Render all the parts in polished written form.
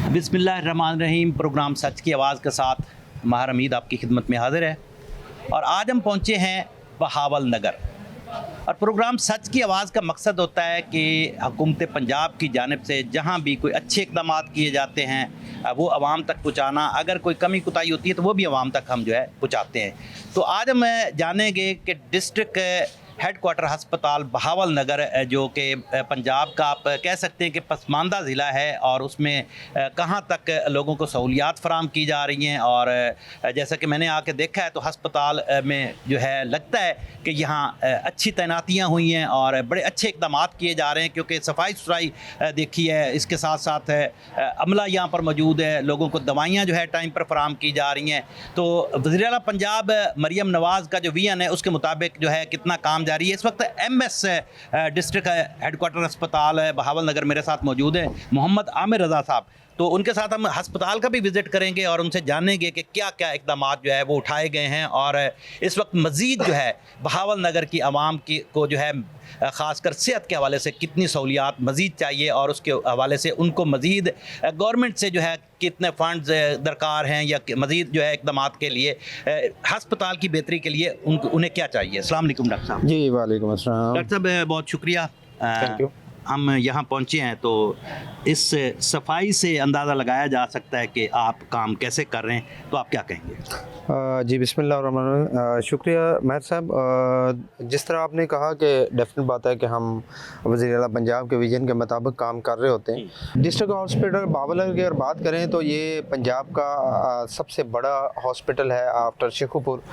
बिस्मिल्लाहिर्रहमानिर्रहीम। प्रोग्राम सच की आवाज़ के साथ माहर हमीद आपकी खिदमत में हाजिर है और आज हम पहुँचे हैं बहावल नगर। और प्रोग्राम सच की आवाज़ का मकसद होता है कि हुकूमत पंजाब की जानिब से जहाँ भी कोई अच्छे इक़दाम किए जाते हैं वो आवाम तक पहुँचाना, अगर कोई कमी कुताही होती है तो वो भी आवाम तक हम जो है पहुँचाते हैं। तो आज हम जानेंगे कि डिस्ट्रिक्ट हेडक्वार्टर हस्पताल बहावल नगर जो कि पंजाब का आप कह सकते हैं कि पसमानदा ज़िला है और उसमें कहाँ तक लोगों को सहूलियात फ़राहम की जा रही हैं। और जैसा कि मैंने आके देखा है तो हस्पताल में जो है लगता है कि यहाँ अच्छी तैनातियाँ हुई हैं और बड़े अच्छे इक़दाम किए जा रहे हैं, क्योंकि सफाई सुथराई देखी है। इसके साथ साथ अमला यहाँ पर मौजूद है, लोगों को दवाइयाँ जो है टाइम पर फराहम की जा रही हैं। तो वज़ीर-ए-आला पंजाब मरियम नवाज़ का जो विज़न है उसके मुताबिक जो है कितना काम जारी है। इस वक्त एमएस डिस्ट्रिक्ट हेडक्वार्टर अस्पताल बहावल नगर मेरे साथ मौजूद है मोहम्मद आमिर रज़ा साहब। तो उनके साथ हम हस्पताल का भी विज़िट करेंगे और उनसे जानेंगे कि क्या क्या इक़दाम जो है वो उठाए गए हैं और इस वक्त मज़ीद जो है बहावल नगर की आवाम की को जो है ख़ासकर सेहत के हवाले से कितनी सहूलियात मज़ीद चाहिए और उसके हवाले से उनको मज़ीद गवर्नमेंट से जो है कितने फ़ंड्स दरकार हैं या मज़ीद जो है इक़दाम के लिए हस्पताल की बेहतरी के लिए उन्हें क्या चाहिए। अस्सलाम वालेकुम डॉक्टर साहब। जी वालेकुम अस्सलाम। डॉक्टर साहब बहुत शुक्रिया, थैंक यू। हम यहाँ पहुँचे हैं तो इस सफाई से अंदाज़ा लगाया जा सकता है कि आप काम कैसे कर रहे हैं, तो आप क्या कहेंगे? जी बिस्मिल्लाह, शुक्रिया महर साहब। जिस तरह आपने कहा कि डेफिनेट बात है कि हम वज़ीर-ए-आला पंजाब के विजन के मुताबिक काम कर रहे होते हैं। डिस्ट्रिक्ट हॉस्पिटल बहावल की अगर बात करें तो ये पंजाब का सबसे बड़ा हॉस्पिटल है आफ्टर शेखुपुर।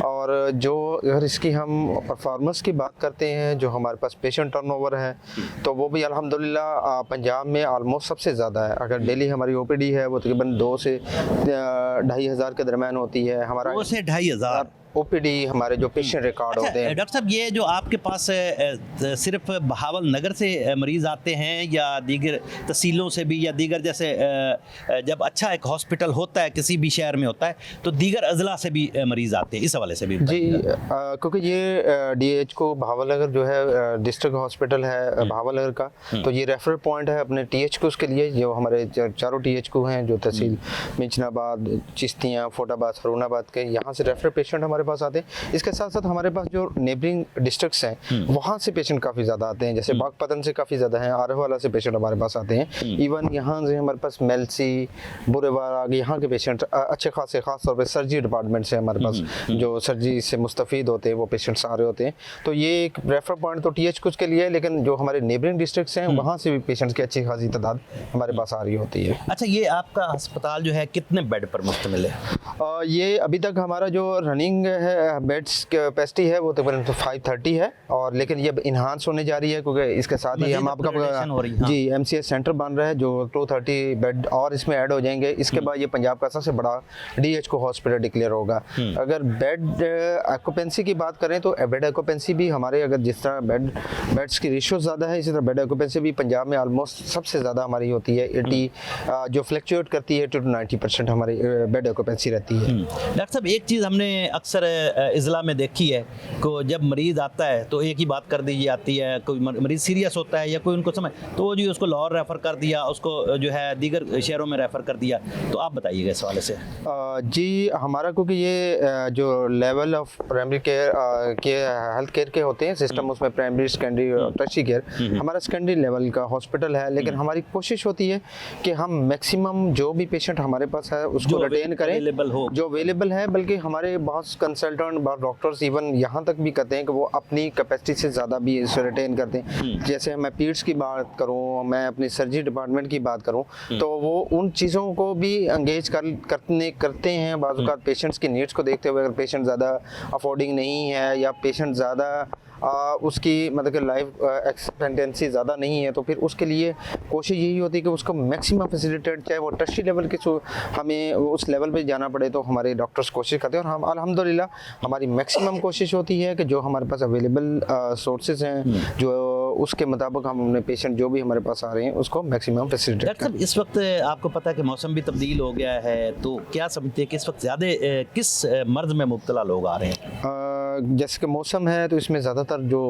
और जो अगर इसकी हम परफॉर्मेंस की बात करते हैं, जो हमारे पास पेशेंट टर्नओवर है तो वो भी अल्हम्दुलिल्लाह पंजाब में ऑलमोस्ट सबसे ज़्यादा है। अगर डेली हमारी ओपीडी है वो तकरीबन 2 से 2,500 हज़ार के दरमियान होती है। हमारा 2 से 2,500 ओपीडी हमारे जो पेशेंट रिकॉर्ड होते हैं। डॉक्टर साहब ये जो आपके पास सिर्फ बहावल नगर से मरीज़ आते हैं या दीगर तहसीलों से भी, या दीगर जैसे जब अच्छा एक हॉस्पिटल होता है किसी भी शहर में होता है तो दीगर अजला से भी मरीज़ आते हैं, इस हवाले से भी जी क्योंकि ये डीएच को बहावल नगर जो है डिस्ट्रिक्ट हॉस्पिटल है बहावल नगर का, तो ये रेफरल पॉइंट है अपने टीएच को उसके लिए। जो हमारे चारों टीएच को हैं जो तहसील मिंचनाबाद, चिश्तियाँ, फोटाबाद, फरूनाबाद के, यहाँ से रेफरल पेशेंट हमारे पास आते हैं। इसके साथ साथ हमारे पास जो नेबरिंग डिस्ट्रिक्ट्स हैं वहाँ से पेशेंट काफ़ी ज़्यादा आते हैं, जैसे बागपतन से काफ़ी ज़्यादा हैं, आरहवाला से पेशेंट हमारे पास आते हैं। इवन यहाँ से हमारे पास मेलसी, बुरेवार, यहाँ के पेशेंट अच्छे खासे, खास तौर पर सर्जरी डिपार्टमेंट से हमारे पास जो सर्जरी से मुस्तफ़ीद होते हैं वो पेशेंट्स आ रहे होते हैं। तो ये एक रेफर पॉइंट तो टीएच कुछ के लिए है, लेकिन जो हमारे नेबरिंग डिस्ट्रिक्ट्स हैं वहाँ से भी पेशेंट्स की अच्छी खासी तादाद हमारे पास आ रही होती है। अच्छा, ये आपका अस्पताल जो है कितने बेड पर मुश्तमिल है? ये अभी तक हमारा जो रनिंग है बेड्स कैपेसिटी है वो तकरीबन 530 है, और लेकिन ये इन्हांस होने जा रही है क्योंकि इसके साथ ही हम आपका जी एमसीएच सेंटर बन रहा है जो 230 बेड और इसमें ऐड हो जाएंगे। इसके बाद ये पंजाब का सबसे बड़ा डीएच को हॉस्पिटल डिक्लेयर होगा। अगर बेड ऑक्यूपेंसी की बात करें तो बेड ऑक्यूपेंसी भी हमारे, अगर जिस तरह बेड्स की रेशियो ज़्यादा है, इसी तरह बेड ऑक्यूपेंसी भी पंजाब में ऑलमोस्ट सबसे ज़्यादा हमारी होती है। 80 जो फ्लक्चुएट करती है 80 to 90% हमारी बेड ऑक्यूपेंसी रहती है। डॉक्टर साहब एक चीज़ हमने अक्सर इज़ला में देखी है को जब मरीज़ आता है तो एक ही बात कर दी जाती है, कोई मरीज़ सीरियस होता है या कोई उनको समझ तो जी उसको लाहौर रेफ़र कर दिया, उसको जो है दीगर शहरों में रेफ़र कर दिया। तो आप बताइएगा इस हवाले से। जी हमारा क्योंकि ये जो लेवल ऑफ प्राइमरी केयर के हेल्थ केयर के होते हैं सिस्टम, उसमें प्राइमरी, सेकेंडरी और टर्शियरी केयर, हमारा सेकेंडरी लेवल का हॉस्पिटल है। लेकिन हमारी कोशिश होती है कि हम मैक्सिमम जो भी पेशेंट हमारे पास है उसको रिटेन करें जो अवेलेबल है। बल्कि हमारे बहुत कंसल्टेंट, बहुत डॉक्टर्स इवन यहाँ तक भी कहते हैं कि वो अपनी कैपेसिटी से ज़्यादा भी इसे रिटेन करते हैं। जैसे मैं पीड्स की बात करूँ, मैं अपनी सर्जरी डिपार्टमेंट की बात करूँ, तो वो उन चीज़ों को भी एंगेज करते हैं। बाज़ औक़ात पेशेंट्स की नीड्स को देखते हुए, अगर पेशेंट ज़्यादा अफोर्डिंग नहीं है या पेशेंट ज़्यादा उसकी मतलब कि लाइफ एक्सपेक्टेंसी ज़्यादा नहीं है, तो फिर उसके लिए कोशिश यही होती है कि उसको मैक्सिमम फैसिलिटेट, चाहे वो टर्शियरी लेवल के हमें उस लेवल पे जाना पड़े तो हमारे डॉक्टर्स कोशिश करते हैं। और हम अल्हम्दुलिल्लाह हमारी मैक्सिमम कोशिश होती है कि जो हमारे पास अवेलेबल सोर्सेज हैं जो उसके मुताबिक हम अपने पेशेंट जो भी हमारे पास आ रहे हैं उसको मैक्सिमम फैसिलिटेट डॉक्टर साहब इस वक्त आपको पता है कि मौसम भी तब्दील हो गया है, तो क्या समझते हैं कि इस वक्त ज़्यादा किस मर्ज़ में मुब्तला लोग आ रहे हैं? जैसे कि मौसम है तो इसमें ज़्यादातर जो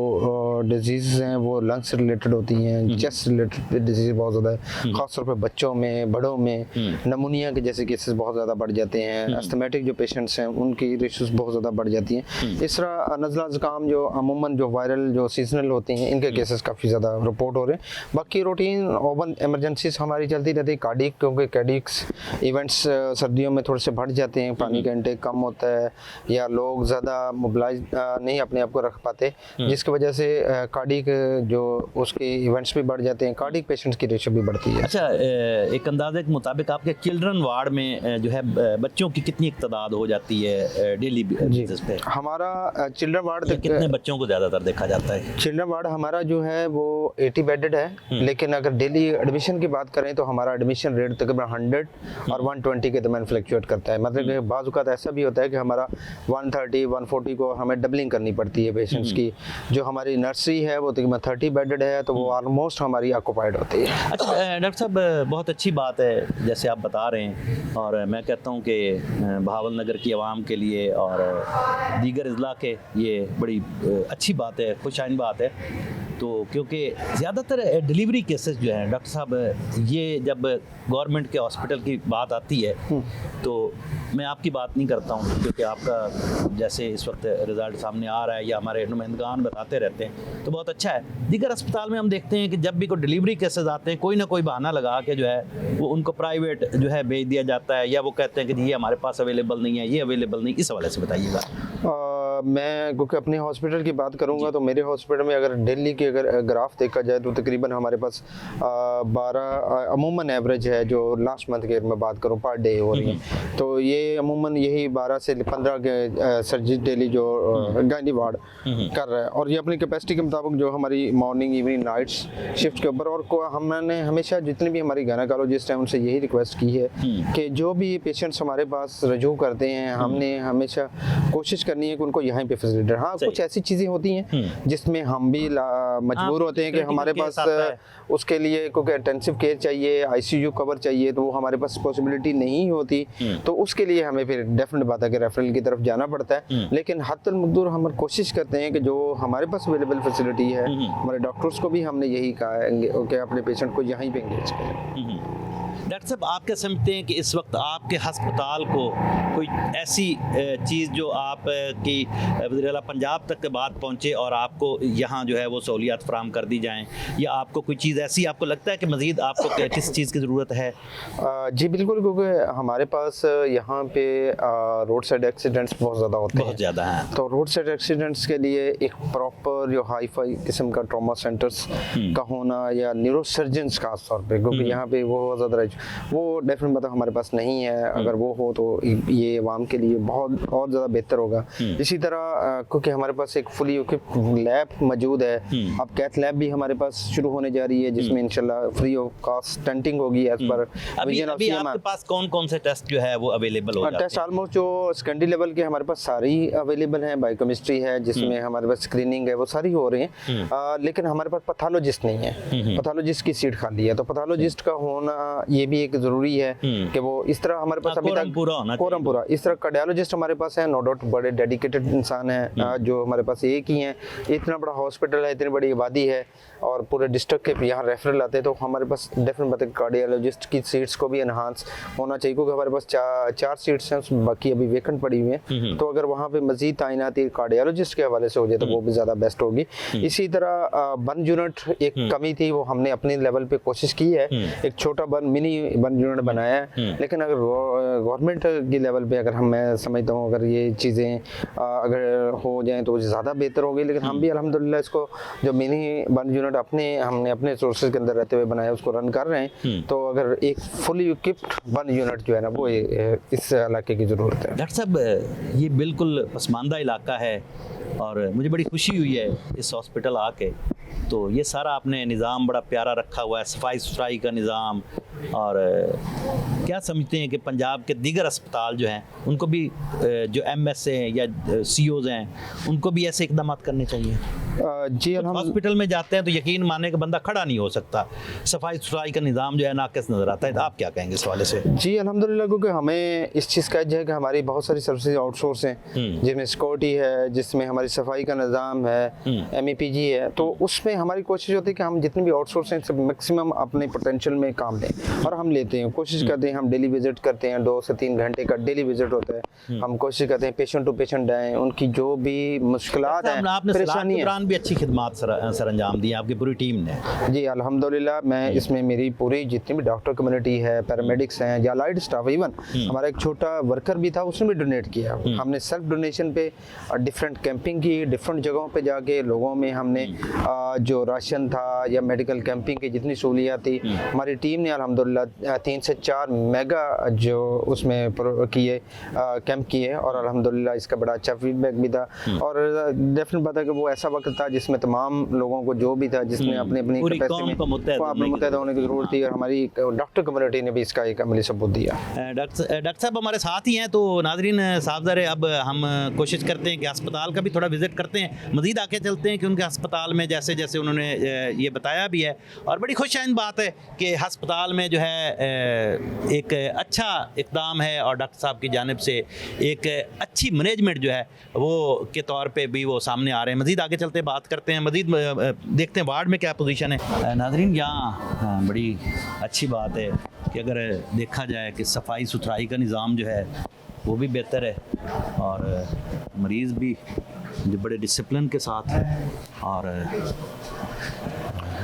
डिजीज़ हैं वो लंग्स से रिलेटेड होती हैं, चेस्ट रिलेटेड डिजीज़ बहुत ज़्यादा है, ख़ासतौर पे बच्चों में, बड़ों में नमूनिया के जैसे केसेस बहुत ज़्यादा बढ़ जाते हैं। अस्थमेटिक जो पेशेंट्स हैं उनकी इश्यूज बहुत ज़्यादा बढ़ जाती हैं। इस तरह नज़ला ज़ुकाम जो अमूमन जो वायरल जो सीजनल होती हैं इनके केसेस काफ़ी ज़्यादा रिपोर्ट हो रहे हैं। बाकी रूटीन ओवन एमरजेंसीज हमारी चलती रहती है। कार्डियक, क्योंकि कार्डियक्स इवेंट्स सर्दियों में थोड़े से बढ़ जाते हैं, पानी का इंटेक कम होता है या लोग ज़्यादा मोबिलाइज नहीं अपने आप को रख पाते, जिसकी वजह से कार्डियक जो उसके इवेंट्स भी बढ़ जाते हैं, कार्डियक पेशेंट्स की रेशियो भी बढ़ती है। अच्छा, एक अंदाजे के मुताबिक आपके चिल्ड्रन वार्ड में जो है बच्चों की कितनी तादाद हो जाती है डेली बेसिस पे? हमारा चिल्ड्रन वार्ड कितने बच्चों को ज़्यादातर देखा जाता है? चिल्ड्रन वार्ड हमारा जो है वो 80 बेडेड है, लेकिन अगर डेली एडमिशन की बात करें तो हमारा एडमिशन रेट तकरीबन 100 और 120 के दरमियान फ्लक्चुएट करता है। मतलब कि बाज़ औक़ात ऐसा भी होता है कि हमारा 130 140 को हमें डबलिंग करनी पड़ती है पेशेंट्स की। जो हमारी नर्सरी है वो तकरीबन 30 बेडेड है, तो वो ऑलमोस्ट हमारी ऑक्यूपाइड होती है। अच्छा डॉक्टर साहब, बहुत अच्छी बात है जैसे आप बता रहे हैं, और मैं कहता हूँ कि बहावल नगर की आवाम के लिए और दीगर अजला के ये बड़ी अच्छी बात है, खुशाइन बात है। तो क्योंकि ज़्यादातर डिलीवरी केसेस जो हैं डॉक्टर साहब, ये जब गवर्नमेंट के हॉस्पिटल की बात आती है तो मैं आपकी बात नहीं करता हूँ, क्योंकि आपका जैसे इस वक्त रिज़ल्ट सामने आ रहा है या हमारे नुमाइंदगान बताते रहते हैं तो बहुत अच्छा है। दीगर अस्पताल में हम देखते हैं कि जब भी कोई डिलीवरी केसेस आते हैं कोई ना कोई बहाना लगा के जो है वो उनको प्राइवेट जो है भेज दिया जाता है, या वो कहते हैं कि जी ये हमारे पास अवेलेबल नहीं है, ये अवेलेबल नहीं। इस हवाले से बताइएगा। मैं क्योंकि अपने हॉस्पिटल की बात करूंगा तो मेरे हॉस्पिटल में अगर दिल्ली के अगर ग्राफ देखा जाए तो तकरीबन हमारे पास 12 अमूमन एवरेज है जो लास्ट मंथ के मैं बात करूं पर डे हो रही है, तो ये अमूमन यही 12 से 15 के सर्जरी डेली जो गायनी वार्ड कर रहा है, और ये अपनी कैपेसिटी के मुताबिक जो हमारी मॉर्निंग इवनिंग नाइट्स शिफ्ट के ऊपर। और हमने हमेशा जितने भी हमारी गायनेकोलॉजिस्ट हैं उनसे यही रिक्वेस्ट की है कि जो भी पेशेंट्स हमारे पास रजू करते हैं हमने हमेशा कोशिश करनी है कि उनको यहाँ पे फैसिलिटेट। हाँ, कुछ ऐसी चीज़ें होती हैं जिसमें हम भी मजबूर होते हैं कि हमारे पास उसके लिए क्योंकि इंटेंसिव केयर चाहिए, आईसीयू कवर चाहिए, तो वो हमारे पास पॉसिबिलिटी नहीं होती, तो उसके लिए हमें फिर डेफिनेट बात है कि रेफरल की तरफ जाना पड़ता है। लेकिन हद मकदूर हम कोशिश करते हैं कि जो हमारे पास अवेलेबल फैसिलिटी है, हमारे डॉक्टर्स को भी हमने यही कहा है कि अपने पेशेंट को यहीं पे एंगेज करें। डॉक्टर साहब, आप क्या समझते हैं कि इस वक्त आपके हस्पताल को कोई ऐसी चीज़ जो आप की वज़ीर-ए-आला पंजाब तक के बाद पहुँचे और आपको यहाँ जो है वो सहूलियात फराहम कर दी जाएँ, या आपको कोई चीज़ ऐसी आपको लगता है कि मज़ीद आपको किस चीज़ की ज़रूरत है? जी बिल्कुल, क्योंकि हमारे पास यहाँ पे रोड साइड एक्सीडेंट्स बहुत ज़्यादा होते हैं, बहुत ज़्यादा हैं। तो रोड साइड एक्सीडेंट्स के लिए एक प्रॉपर जो हाई फाई किस्म का ट्रॉमा सेंटर्स का होना या न्यूरोसर्जन्स खास तौर पे, क्योंकि यहाँ पे वो ज़्यादा वो डेफिनेट मतलब हमारे पास नहीं है। अगर वो हो तो ये आवाम के लिए बहुत और ज़्यादा बेहतर होगा। इसी तरह क्योंकि हमारे पास एक फुली इक्विप्ड लैब मौजूद है, अब कैथ लैब भी हमारे पास शुरू होने जा रही है जिसमें इंशाल्लाह फ्री ऑफ कॉस्ट स्टंटिंग होगी as per vision of CM. आपके पास कौन-कौन से टेस्ट जो है वो अवेलेबल हो जाते हैं? टेस्ट ऑलमोस्ट जो सेकेंडरी लेवल के हमारे पास सारी अवेलेबल हैं। बायोकेमिस्ट्री है जिसमें हमारे पास स्क्रीनिंग है, वो सारी हो रही है, लेकिन हमारे पास पैथोलॉजिस्ट नहीं है। पैथोलॉजिस्ट की सीट खाली है, तो पैथोलॉजिस्ट का होना ये भी एक जरूरी है कि वो इस तरह हमारे पास अभी तक कोरम पूरा इस तरह कार्डियोलॉजिस्ट हमारे पास है, नो डाउट बड़े डेडिकेटेड इंसान है जो हमारे पास एक ही है। इतना बड़ा हॉस्पिटल है, इतनी बड़ी आबादी है और पूरे डिस्ट्रिक्ट के यहाँ रेफरल आते हैं, तो हमारे पास डेफिनेटली कार्डियोलॉजिस्ट की सीट्स को भी एनहांस होना चाहिए, क्योंकि हमारे पास 4 सीट्स हैं, बाकी अभी वेकेंट पड़ी हुई हैं। तो अगर वहाँ पे मजीद तैनाती कार्डियोलॉजिस्ट के हवाले से हो जाए तो वो भी ज़्यादा बेस्ट होगी। इसी तरह बर्न यूनिट एक कमी थी, वो हमने अपने लेवल पे कोशिश की है, एक छोटा मिनी बर्न यूनिट बनाया है। लेकिन अगर गवर्नमेंट की लेवल पे अगर मैं समझता हूँ अगर ये चीज़ें अगर हो जाएं तो ज़्यादा बेहतर होगी। लेकिन हम भी अल्हम्दुलिल्लाह इसको जो मिनी बर्न यूनिट हमने अपने सोर्सेज के अंदर रहते हुए बनाया उसको रन कर रहे हैं। तो अगर एक फुली इक्विप्ड बर्न यूनिट जो है ना वो इस इलाके की ज़रूरत है। डॉक्टर साहब, ये बिल्कुल पसमानदा इलाका है और मुझे बड़ी खुशी हुई है इस हॉस्पिटल आके। तो ये सारा आपने निज़ाम बड़ा प्यारा रखा हुआ है, सफाई सुथराई का निज़ाम। और क्या समझते हैं कि पंजाब के दीगर अस्पताल जो हैं उनको भी जो एमएस हैं या सीओज़ हैं उनको भी ऐसे इकदाम करने चाहिए? जी अलहमद हॉस्पिटल में जाते हैं तो यकीन माने कि बंदा खड़ा नहीं हो सकता, सफाई सुथराई का निज़ाम जो है नाक़िस नज़र आता है। तो आप क्या कहेंगे इस हवाले से? जी अल्हम्दुलिल्लाह, क्योंकि हमें इस चीज़ का एज है कि हमारी बहुत सारी सर्विसेज आउटसोर्स हैं, जिसमें सिक्योरिटी है, जिसमें हमारी सफाई का निज़ाम है, MEPG है, तो उसमें हमारी कोशिश होती है कि हम जितने भी आउटसोर्स हैं सब मैक्सिमम अपने पोटेंशियल में काम लें, और हम लेते हैं, कोशिश करते हैं। हम डेली विजिट करते हैं, 2 से 3 घंटे का डेली विजिट होता है। हम कोशिश करते हैं पेशेंट टू पेशेंट आएँ, उनकी जो भी मुश्किलात हैं, आपने परेशानी है, भी अच्छी खिदमत सर अंजाम दी आपकी पूरी टीम ने। जी अल्हम्दुलिल्लाह। मैं इसमें मेरी पूरी जितनी भी डॉक्टर कम्युनिटी है, पैरामेडिक्स हैं या लाइट स्टाफ, इवन हमारा एक छोटा वर्कर भी था, उसने भी डोनेट किया। हमने सेल्फ डोनेशन पे डिफरेंट कैंपिंग की, डिफरेंट जगहों पे जाके लोगों में हमने जो राशन था या मेडिकल कैंपिंग की जितनी सहूलियात थी, हमारी टीम ने अल्हम्दुलिल्लाह 3 से 4 मेगा जो उसमें किए कैंप किए, और अल्हम्दुलिल्लाह इसका बड़ा अच्छा फीडबैक भी था। और डेफिनेट बात है कि वो ऐसा वक्त था जिसमें तमाम लोगों को जो भी था, जिसने अपनी अपनी कैपेसिटी में मुत्तहद होने की ज़रूरत थी, और हमारी डॉक्टर कम्युनिटी ने भी इसका एक अमली सबूत दिया। डॉक्टर साहब हमारे साथ ही हैं, तो नाज़रीन साहब ज़रे अब हम कोशिश करते हैं कि अस्पताल का भी थोड़ा विज़िट करते हैं, मज़ीद आके चलते हैं कि उनके अस्पताल में जैसे जैसे उन्होंने ये बताया भी है। और बड़ी खुशआइंद बात है कि अस्पताल में जो है एक अच्छा इक़दाम है, और डॉक्टर साहब की जानिब से एक अच्छी मैनेजमेंट जो है वो के तौर पे भी वो सामने आ रहे हैं। मज़ीद आगे चलते बात करते हैं, मज़ीद देखते हैं वार्ड में क्या पोजीशन है। नाज़रीन यहाँ बड़ी अच्छी बात है कि अगर देखा जाए कि सफाई सुथराई का निज़ाम जो है वो भी बेहतर है, और मरीज़ भी जो बड़े डिसिप्लिन के साथ है। और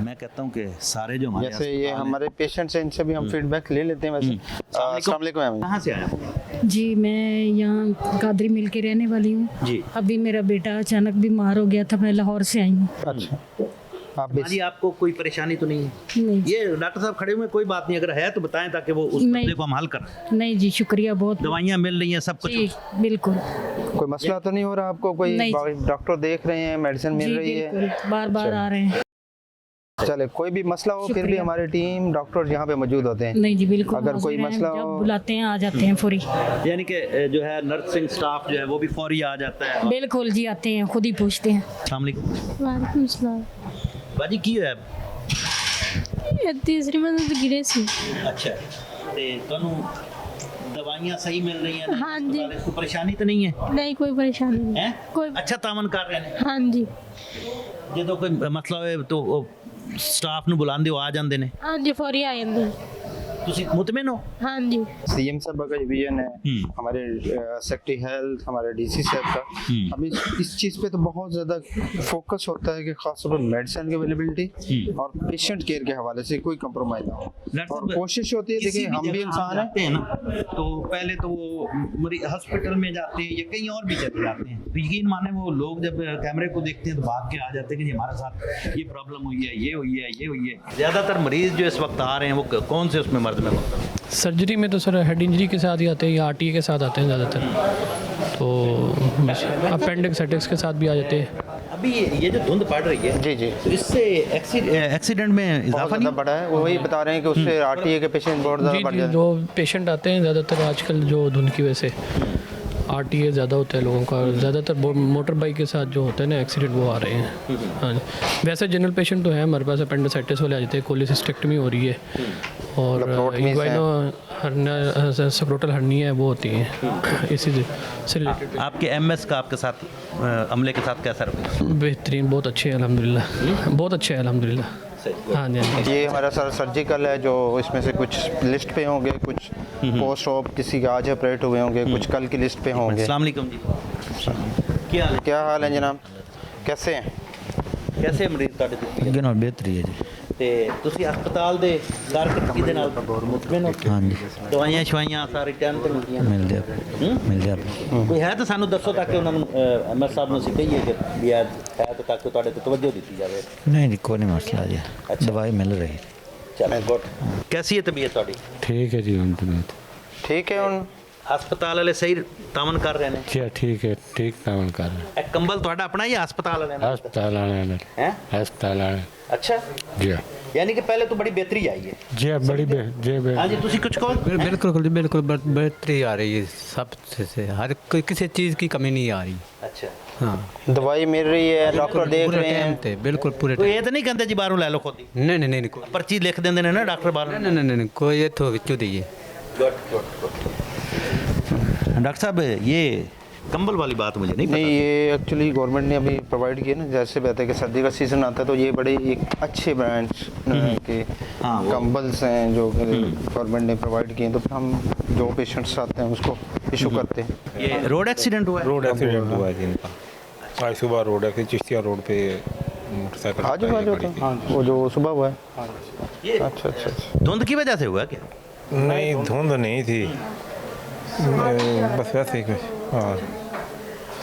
मैं कहता हूँ कि सारे जो हमारे जैसे ये हमारे पेशेंट्स हैं, इनसे भी हम फीडबैक ले लेते हैं। वैसे अस्सलाम वालेकुम मैम। कहाँ से आए? जी मैं यहाँ कादरी मिल के रहने वाली हूँ जी। अभी मेरा बेटा अचानक बीमार हो गया था, मैं लाहौर से आई हूँ। अच्छा, आप जी आपको कोई परेशानी तो नहीं है? नहीं ये डॉक्टर साहब खड़े हुए, कोई बात नहीं, अगर है तो बताएं ताकि वो उस नहीं। मसले को हम हल करें। नहीं जी, शुक्रिया बहुत। दवाइयाँ मिल रही हैं, सब कुछ? जी बिल्कुल। कोई मसला तो नहीं हो रहा आपको? कोई नहीं। डॉक्टर देख रहे हैं, मेडिसिन मिल जी रही है? बिल्कुल, बार बार आ रहे हैं। चले, कोई भी मसला हो फिर भी शुक्रिया। हमारी टीम डॉक्टर यहाँ पे मौजूद होते हैं। नहीं जी बिल्कुल, अगर कोई हाजिर हैं, मसला जब हो, बुलाते हैं आ जाते हैं फौरी। यानी कि जो है नर्सिंग स्टाफ जो है वो भी फौरी आ जाता है। बिल्कुल जी, आते हैं, खुद ही पूछते हैं। अस्सलाम वालेकुम। वालेकुम सलाम। बाजी की है? ये तीसरी मंजिल तो गिरे सी। अच्छा, ते ਤੁਹਾਨੂੰ दवाइयाँ सही मिल रही हैं? हाँ जी। कोई परेशानी तो नहीं है? नहीं कोई परेशानी नहीं। हैं? कोई अच्छा तामन कर रहे हैं? हाँ जी। जो कोई मसला है तो स्टाफ ਨੂੰ ਬੁਲਾਉਂਦੇ ਹੋ, ਆ ਜਾਂਦੇ ਨੇ? हाँ जी फौरी आ जाते हैं। ਤੁਸੀਂ मुतमिन हो? हाँ जी। CM साहब का विजन है, हमारे सेक्रेटरी हेल्थ, हमारे DC साहब का, अभी इस चीज़ पे तो बहुत ज़्यादा फोकस होता है कि खासतौर पर मेडिसिन की अवेलेबिलिटी और पेशेंट केयर के हवाले से कोई कंप्रोमाइज़ ना हो, और कोशिश होती है। देखिए हम भी इंसान जाते हैं ना, तो पहले तो वो हॉस्पिटल में जाते हैं या कहीं और भी चले जाते हैं, तो यकीन माने वो लोग जब कैमरे को देखते हैं तो भाग के आ जाते हैं कि जी हमारे साथ ये प्रॉब्लम हुई है, ये हुई है, ये हुई है। ज़्यादातर मरीज़ जो इस वक्त आ रहे हैं वो कौन से उसमें मर्द में होता है? सर्जरी में तो सर हेड इंजरी के साथ ही आते हैं या RTA के साथ आते हैं ज़्यादातर, तो अपेंडिक्साइटिस के साथ भी आ जाते हैं। अभी ये जो धुंध पड़ रही है, जी जी, तो इससे एक्सीडेंट में बहुत इजाफा ज़्यादा नहीं? बढ़ा है। वही बता रहे हैं कि उससे RTA के पेशेंट बहुत ज़्यादा जी बढ़ जी, जाते हैं। जो पेशेंट आते हैं ज़्यादातर आजकल जो धुंध की वजह से RTA ज़्यादा होता है लोगों का, ज़्यादातर मोटर बाइक के साथ जो होता है ना एक्सीडेंट, वो आ रहे हैं। हाँ जी, वैसे जनरल पेशेंट तो है हमारे पास, अपेंडिसाइटिस वाले आ जाते हैं, कोलिसिस्टेक्टमी हो रही है, और Nephrotomies इग्वाइनो हर्निया, सक्रोटल हर्निया है, वो होती हैं, इसी से रिलेटेड। आपके MS का आपके साथ अमले के साथ कैसा रहा? बेहतरीन, बहुत अच्छे हैं अल्हम्दुलिल्लाह, बहुत अच्छे हैं अल्हम्दुलिल्लाह। हाँ जी, हाँ जी। ये हमारा सर्जिकल है, जो इसमें से कुछ लिस्ट पे होंगे, कुछ पोस्ट ऑप किसी के आज ऑपरेट हुए होंगे, कुछ कल की लिस्ट पे होंगे। अस्सलाम वालेकुम जी, क्या हाल है? क्या हाल है जनाब, कैसे हैं? कैसे मरीज ਤੁਹਾਡੇ ਦਿੱਤੀ ਅੱਗੇ ਨਾਲ ਬਿਹਤਰੀ ਹੈ ਜੀ। ਤੇ ਤੁਸੀਂ ਹਸਪਤਾਲ ਦੇ ਕਾਰਕਰਦਗੀ ਦੇ ਨਾਲ ਮੁਤਮਿਨ ਹੋ? ਹਾਂਜੀ ਦਵਾਈਆਂ ਸ਼ਵਾਈਆਂ ਸਾਰੀ ਟਾਈਮ ਤੇ ਮਿਲਦੀਆਂ ਨੇ? ਮਿਲ ਜਾ ਮਿਲ ਜਾ ਕੋਈ ਹੈ ਤਾਂ ਸਾਨੂੰ ਦੱਸੋ ਤਾਂ ਕਿ ਉਹਨਾਂ ਨੂੰ ਐਮਐਸ ਸਾਹਿਬ ਨੂੰ ਅਸੀਂ ਕਹੀਏ ਕਿ ਵੀ ਇਹ ਹੈ ਤਾਂ ਕਿ ਤੁਹਾਡੇ ਤੇ ਤਵੱਜੋ ਦਿੱਤੀ ਜਾਵੇ। ਨਹੀਂ ਜੀ ਕੋਈ ਨਹੀਂ ਮਸਲਾ ਜੀ, ਦਵਾਈ ਮਿਲ ਰਹੀ। ਚਲੋ ਗੁੱਡ। कैसी है तबीयत ਤੁਹਾਡੀ? ठीक है जी, हम तबीयत ठीक है। उन ਹਸਪਤਾਲ ਵਾਲੇ ਸਹੀ ਤਾਮਨ ਕਰ ਰਹੇ ਨੇ? जी ठीक है, ठीक तामल कर रहे हैं। ਇਹ ਕੰਬਲ ਤੁਹਾਡਾ ਆਪਣਾ ਹੀ ਹਸਪਤਾਲ ਵਾਲਿਆਂ ਦਾ? अस्पताल आने हैं? अस्पताल आने। अच्छा, जी हाँ। यानी कि पहले तो बड़ी बेहतरी आई है। जी हाँ, बड़ी हाँ जी, ਤੁਸੀਂ ਕੁਝ ਕਹੋ। बिल्कुल बिल्कुल बेहतरी आ रही है, सब से हर कोई किसी चीज़ की कमी नहीं आ रही। अच्छा, हाँ दवाई मिल रही है, डॉक्टर देख पूरे रहे टाइम हैं। ते बिल्कुल पूरे तो ये तो नहीं कहते जी बाहरों ले लो खुद ही नहीं नहीं नहीं कोई पर्ची लिख देंगे ना डॉक्टर बाहर नहीं नहीं नहीं कोई ये तो क्यों दीजिए। डॉक्टर साहब ये कंबल वाली बात मुझे नहीं नहीं, पता ये एक्चुअली गवर्नमेंट ने अभी प्रोवाइड किया ना, जैसे कहते हैं कि सर्दी का सीज़न आता है तो ये बड़े एक अच्छे ब्रांड के हाँ, वो- कंबल्स हैं जो गवर्नमेंट ने प्रोवाइड किए हैं, तो फिर हम जो पेशेंट्स आते हैं उसको इशू करते हैं। ये रोड एक्सीडेंट हुआ है रोड एक्सीडेंट हुआ है जिनका आज सुबह रोड है चिश्तिया रोड पे मोटरसाइकिल आज पे आज पड़ी होता थी। हाँ, वो जो सुबह हुआ है। ये अच्छा अच्छा अच्छा। धुंध की वजह से हुआ क्या नहीं धुंध नहीं थी बस वैसे ही कुछ। हाँ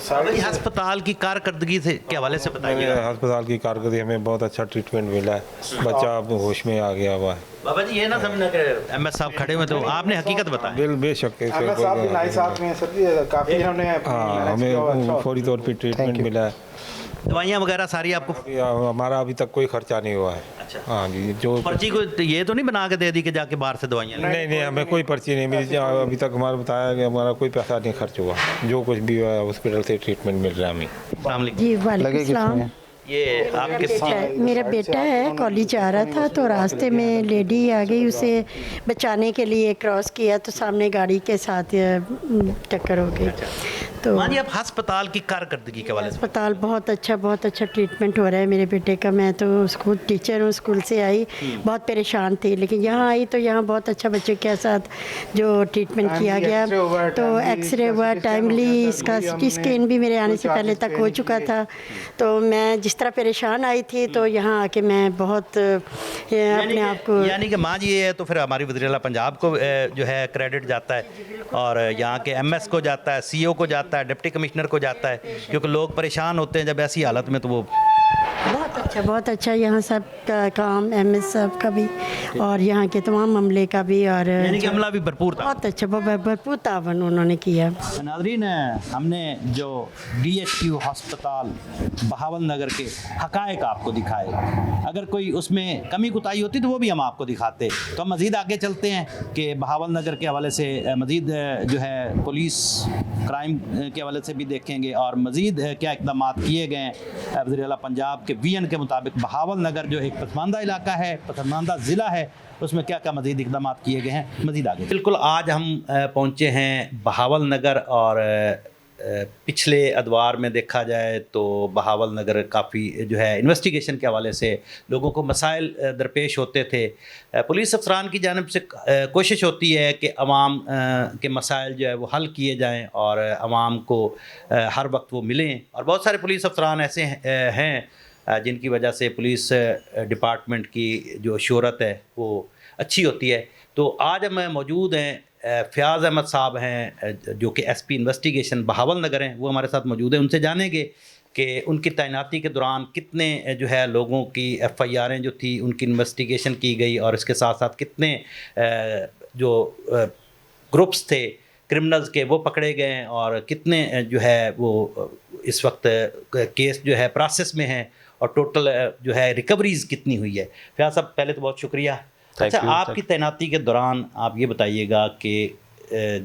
अगर अस्पताल की कारकर्दगी से के हवाले से मैंने बताइए अस्पताल की कारकर्दगी हमें बहुत अच्छा ट्रीटमेंट मिला है, बच्चा अब होश में आ गया हुआ है। बाबा जी ये ना समझना कि एमएस साहब खड़े हुए तो आपने हकीकत बताई बेशक काफ़ी इन्होंने हाँ हमें फौरी तौर पे ट्रीटमेंट मिला है। दवाइयाँ वगैरह सारी आपको हमारा अभी तक कोई खर्चा नहीं हुआ है। अच्छा। हाँ जी जो पर्ची को तो ये तो नहीं बना के दे दी कि जाके बाहर से दवाइयाँ लें? नहीं हमें कोई पर्ची नहीं मिली। अभी तक हमारा बताया कि हमारा कोई पैसा नहीं खर्च हुआ, जो कुछ भी हुआ है हॉस्पिटल से ट्रीटमेंट मिल रहा है हमें। अस्सलाम वालेकुम। जी लगे वालेकुम किस सलाम। में? ये आपके मेरा बेटा है, कॉलेज जा रहा था तो रास्ते में लेडी आ गई, उसे बचाने के लिए क्रॉस किया तो सामने गाड़ी के साथ टक्कर हो गई। तो हाँ जी आप अस्पताल की कारकर्दगी के हवाले से अस्पताल बहुत अच्छा ट्रीटमेंट हो रहा है मेरे बेटे का। मैं तो स्कूल टीचर हूँ, स्कूल से आई बहुत परेशान थी, लेकिन यहाँ आई तो यहाँ बहुत अच्छा बच्चे के साथ जो ट्रीटमेंट किया गया। तो एक्सरे हुआ टाइमली, इसका सिटी स्कैन भी मेरे आने से पहले तक हो चुका था। तो मैं जिस तरह परेशान आई थी तो यहाँ आके मैं बहुत अपने आप को यानी कि माँ जी ये है तो फिर हमारी वज़ीर-ए-आला पंजाब को जो है क्रेडिट जाता है और यहाँ के एमएस को जाता है, सीओ को जाता है, डिप्टी कमिश्नर को जाता है, क्योंकि लोग परेशान होते हैं जब ऐसी हालत में तो वो बहुत अच्छा यहाँ सब का काम एमएस साहब का भी और यहाँ के तमाम अमले का भी, और यानी कि अमला भी भरपूर था। बहुत अच्छा भरपूर तावन उन्होंने किया। नाज़रीन हमने जो DHQ हस्पताल बहावल नगर के हकायक आपको दिखाए, अगर कोई उसमें कमी कुताही होती तो वो भी हम आपको दिखाते। तो हम मज़ीद आगे चलते हैं कि बहावल नगर के हवाले से मज़ीद जो है पुलिस क्राइम के हवाले से भी देखेंगे और मज़ीद क्या इक़दाम किए गए हैं वज़ीर-ए-आला पंजाब के विजन के मुताबिक। बहावल नगर जो एक पसमानदा इलाका है, पसमानदा ज़िला है, उसमें क्या क्या मज़ीद इक़दाम किए गए हैं, मज़ीद आगे। बिल्कुल आज हम पहुँचे हैं बहावल नगर और पिछले अदवार में देखा जाए तो बहावल नगर काफ़ी जो है इन्वेस्टिगेशन के हवाले से लोगों को मसाइल दरपेश होते थे। पुलिस अफसरान की जानिब से कोशिश होती है कि अवाम के मसाइल जो है वो हल किए जाएं और अवाम को हर वक्त वो मिलें। और बहुत सारे पुलिस अफसरान ऐसे हैं जिनकी वजह से पुलिस डिपार्टमेंट की जो शोहरत है वो अच्छी होती है। तो आज हम मौजूद हैं, फ़याज़ अहमद साहब हैं जो कि SP इन्वेस्टिगेशन बहावल नगर हैं, वो हमारे साथ मौजूद हैं। उनसे जानेंगे कि उनकी तैनाती के दौरान कितने जो है लोगों की FIR'ें जो थी उनकी इन्वेस्टिगेशन की गई और इसके साथ साथ कितने जो ग्रुप्स थे क्रिमिनल्स के वो पकड़े गए और कितने जो है वो इस वक्त केस जो है प्रोसेस में हैं और टोटल जो है रिकवरीज़ कितनी हुई है। फ़याज़ साहब पहले तो बहुत शुक्रिया। अच्छा आपकी तैनाती के दौरान आप ये बताइएगा कि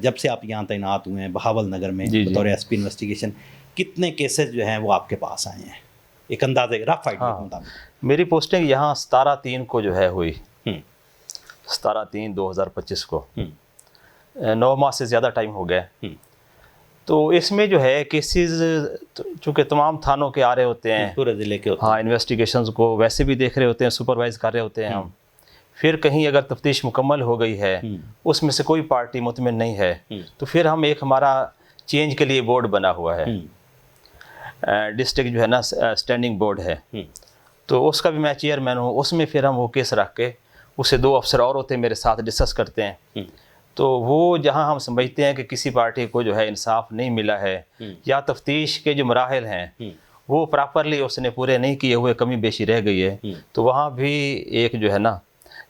जब से आप यहाँ तैनात हुए हैं बहावल नगर में बतौर SP इन्वेस्टिगेशन, कितने केसेस जो हैं वो आपके पास आए हैं एक अंदाजे रफ आइडिया के मुताबिक? मेरी पोस्टिंग यहाँ 17/3 को जो है हुई, 17/3/2025 को। 9 माह से ज़्यादा टाइम हो गया। तो इसमें जो है केसेस चूँकि तमाम थानों के आ रहे होते हैं, पूरे ज़िले के होते हैं। हाँ, इन्वेस्टिगेशंस को वैसे भी देख रहे होते हैं, सुपरवाइज कर रहे होते हैं हम। फिर कहीं अगर तफ्तीश मुकम्मल हो गई है, उसमें से कोई पार्टी मुतमिन नहीं है, तो फिर हम एक हमारा चेंज के लिए बोर्ड बना हुआ है, डिस्ट्रिक्ट जो है ना स्टैंडिंग बोर्ड है, तो उसका भी मैं चेयरमैन हूँ। उसमें फिर हम वो केस रख के उससे 2 अफसर और होते हैं मेरे साथ, डिस्कस करते हैं। तो वो जहाँ हम समझते हैं कि किसी पार्टी को जो है इंसाफ नहीं मिला है या तफ्तीश के जो मराहल हैं वो प्रॉपरली उसने पूरे नहीं किए हुए, कमी बेशी रह गई है, तो वहाँ भी एक जो है ना